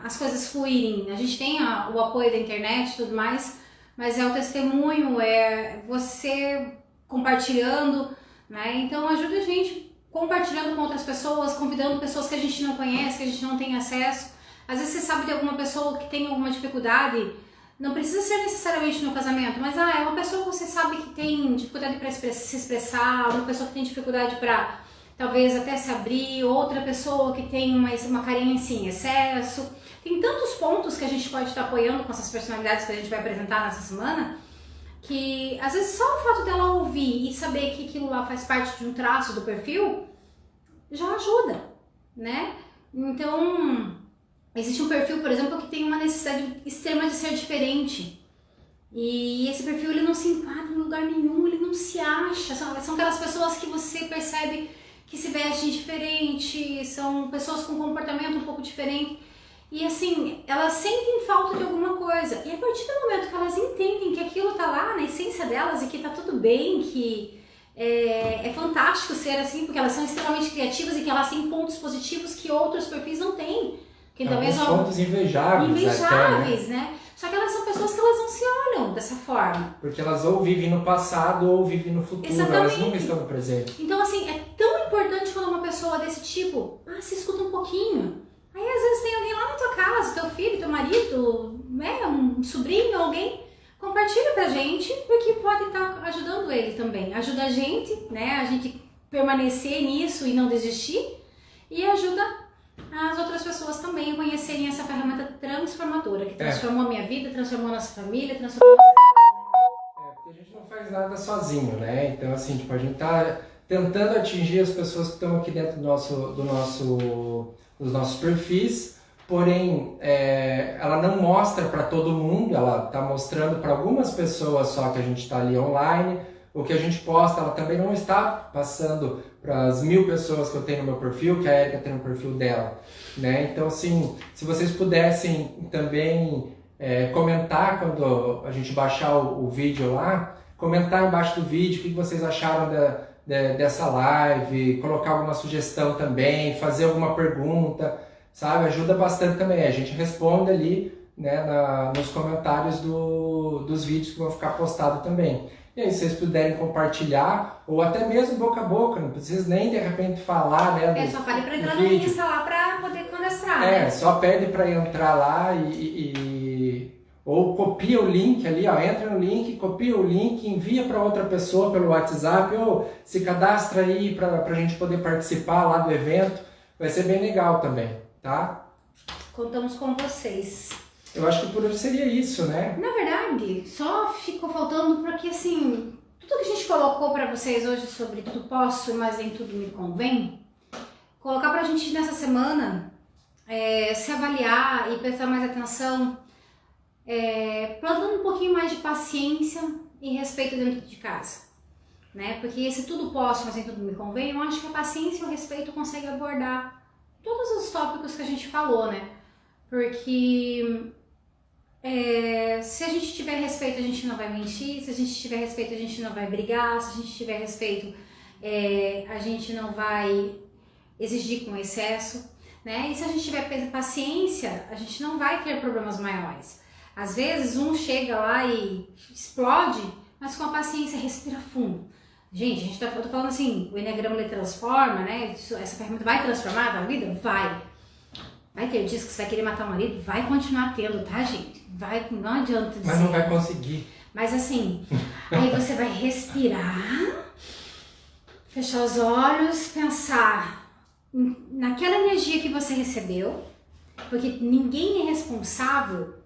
as coisas fluírem. A gente tem o apoio da internet e tudo mais, mas é o testemunho, é você compartilhando, né? Então ajuda a gente compartilhando com outras pessoas, convidando pessoas que a gente não conhece, que a gente não tem acesso. Às vezes você sabe de alguma pessoa que tem alguma dificuldade, não precisa ser necessariamente no casamento, mas é uma pessoa que você sabe que tem dificuldade para se expressar, uma pessoa que tem dificuldade para talvez até se abrir, outra pessoa que tem uma carência em excesso. Tem tantos pontos que a gente pode estar apoiando com essas personalidades que a gente vai apresentar nessa semana, que às vezes só o fato dela ouvir e saber que aquilo lá faz parte de um traço do perfil já ajuda, né? Então, existe um perfil, por exemplo, que tem uma necessidade extrema de ser diferente. E esse perfil ele não se enquadra em lugar nenhum, ele não se acha. São aquelas pessoas que você percebe que se vestem diferente, são pessoas com comportamento um pouco diferente. E assim, elas sentem falta de alguma coisa. E a partir do momento que elas entendem que aquilo tá lá na essência delas e que tá tudo bem, que é fantástico ser assim, porque elas são extremamente criativas e que elas têm pontos positivos que outros perfis não têm. Que talvez pontos invejáveis até, né? Só que elas são pessoas que elas não se olham dessa forma. Porque elas ou vivem no passado ou vivem no futuro. Exatamente. Elas nunca estão no presente. Então assim, é tão importante quando uma pessoa desse tipo, se escuta um pouquinho. Aí às vezes tem alguém lá na tua casa, teu filho, teu marido, né, um sobrinho, alguém, compartilha pra gente, porque pode estar ajudando ele também. Ajuda a gente, né, a gente permanecer nisso e não desistir, e ajuda as outras pessoas também a conhecerem essa ferramenta transformadora, que transformou a minha vida, transformou a nossa família, transformou a nossa... porque a gente não faz nada sozinho, né? Então assim, tipo, a gente tá tentando atingir as pessoas que estão aqui dentro dos nossos perfis, porém ela não mostra para todo mundo, ela está mostrando para algumas pessoas só que a gente está ali online. O que a gente posta, ela também não está passando para as 1000 pessoas que eu tenho no meu perfil, que a Érica tem no perfil dela, né? Então, assim, se vocês pudessem também comentar quando a gente baixar o vídeo lá, comentar embaixo do vídeo o que vocês acharam dessa live, colocar alguma sugestão também, fazer alguma pergunta, sabe? Ajuda bastante também. A gente responde ali, né, nos comentários dos vídeos que vão ficar postados também. E aí, se vocês puderem compartilhar, ou até mesmo boca a boca, não precisa nem de repente falar, né? Só fale para entrar no Insta lá para poder cadastrar. Né? Só pede para entrar lá ou copia o link ali, ó, entra no link, copia o link, envia para outra pessoa pelo WhatsApp, ou se cadastra aí para a gente poder participar lá do evento. Vai ser bem legal também, tá? Contamos com vocês. Eu acho que por hoje seria isso, né? Na verdade, só ficou faltando porque, assim, tudo que a gente colocou para vocês hoje sobre tudo posso, mas nem tudo me convém, colocar pra gente nessa semana, se avaliar e prestar mais atenção, plantando um pouquinho mais de paciência e respeito dentro de casa, né? Porque esse tudo posso, mas nem tudo me convém, eu acho que a paciência e o respeito conseguem abordar todos os tópicos que a gente falou, né? Porque... se a gente tiver respeito, a gente não vai mentir. Se a gente tiver respeito, a gente não vai brigar. Se a gente tiver respeito, a gente não vai exigir com excesso, né? E se a gente tiver paciência, a gente não vai ter problemas maiores. Às vezes um chega lá e explode, mas com a paciência respira fundo. Gente, eu tô falando assim, o Enneagrama ele transforma, né? Essa ferramenta vai transformar a vida? Vai. Vai ter dias que você vai querer matar o marido? Vai continuar tendo, tá, gente? Vai, não adianta dizer. Mas não vai conseguir. Mas assim, aí você vai respirar, fechar os olhos, pensar naquela energia que você recebeu, porque ninguém é responsável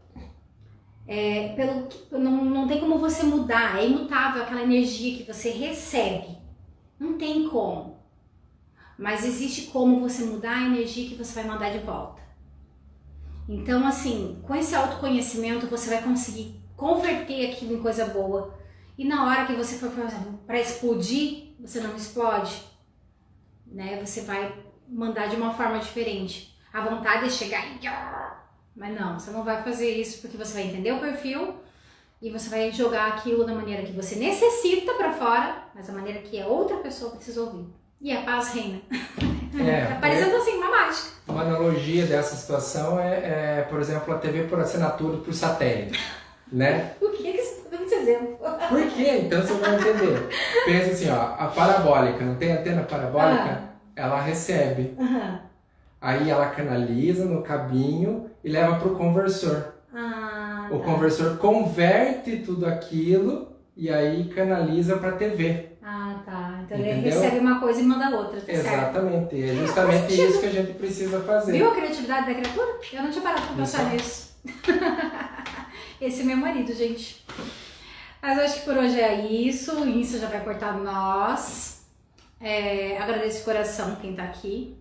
não tem como você mudar, é imutável aquela energia que você recebe. Não tem como. Mas existe como você mudar a energia que você vai mandar de volta. Então, assim, com esse autoconhecimento, você vai conseguir converter aquilo em coisa boa. E na hora que você for para explodir, você não explode, né? Você vai mandar de uma forma diferente. A vontade é chegar e... Mas não, você não vai fazer isso porque você vai entender o perfil e você vai jogar aquilo da maneira que você necessita para fora, mas da maneira que a outra pessoa precisa ouvir. E a paz reina. Tá parecendo assim, uma mágica. Uma analogia dessa situação por exemplo, a TV por assinatura por satélite, né? Por que você está dando esse exemplo? Por quê? Então você vai entender. Pensa assim, ó, a parabólica, não tem antena parabólica? Ela recebe. aí ela canaliza no cabinho e leva para o conversor. O conversor converte tudo aquilo e aí canaliza para a TV. Ah, tá. Então ele Entendeu? recebe uma coisa e manda outra, tá certo? Exatamente, é justamente isso que a gente precisa fazer. Viu a criatividade da criatura? Eu não tinha parado pra pensar nisso. Esse é meu marido, gente. Mas eu acho que por hoje é isso. O Insta já vai cortar nós. Agradeço de coração quem tá aqui.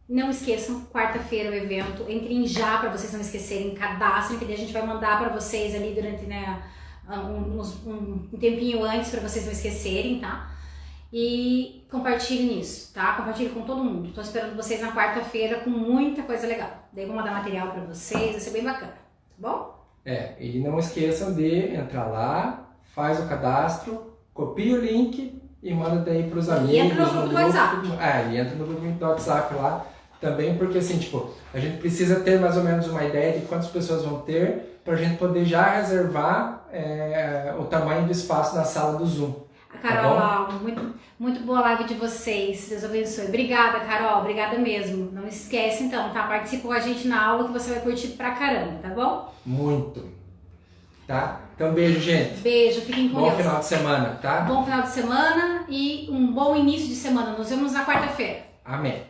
Não esqueçam, quarta-feira o evento. Entrem já pra vocês não esquecerem. Cadastrem, que daí a gente vai mandar pra vocês ali durante, né, um tempinho antes pra vocês não esquecerem, tá? E compartilhem isso, tá? Compartilhem com todo mundo. Tô esperando vocês na quarta-feira com muita coisa legal. Daí eu vou mandar material pra vocês, vai ser bem bacana, tá bom? E não esqueçam de entrar lá, faz o cadastro, copia o link e manda daí pros amigos. E entra no grupo do WhatsApp. E entra no grupo do WhatsApp lá também, porque assim, tipo, a gente precisa ter mais ou menos uma ideia de quantas pessoas vão ter pra gente poder já reservar o tamanho do espaço da sala do Zoom. Carol, tá muito, muito boa live de vocês. Deus abençoe. Obrigada, Carol. Obrigada mesmo. Não esquece, então, tá? Participa com a gente na aula que você vai curtir pra caramba, tá bom? Muito. Tá? Então, beijo, gente. Beijo. Fiquem com Deus. Bom final de semana, tá? Bom final de semana e um bom início de semana. Nos vemos na quarta-feira. Amém.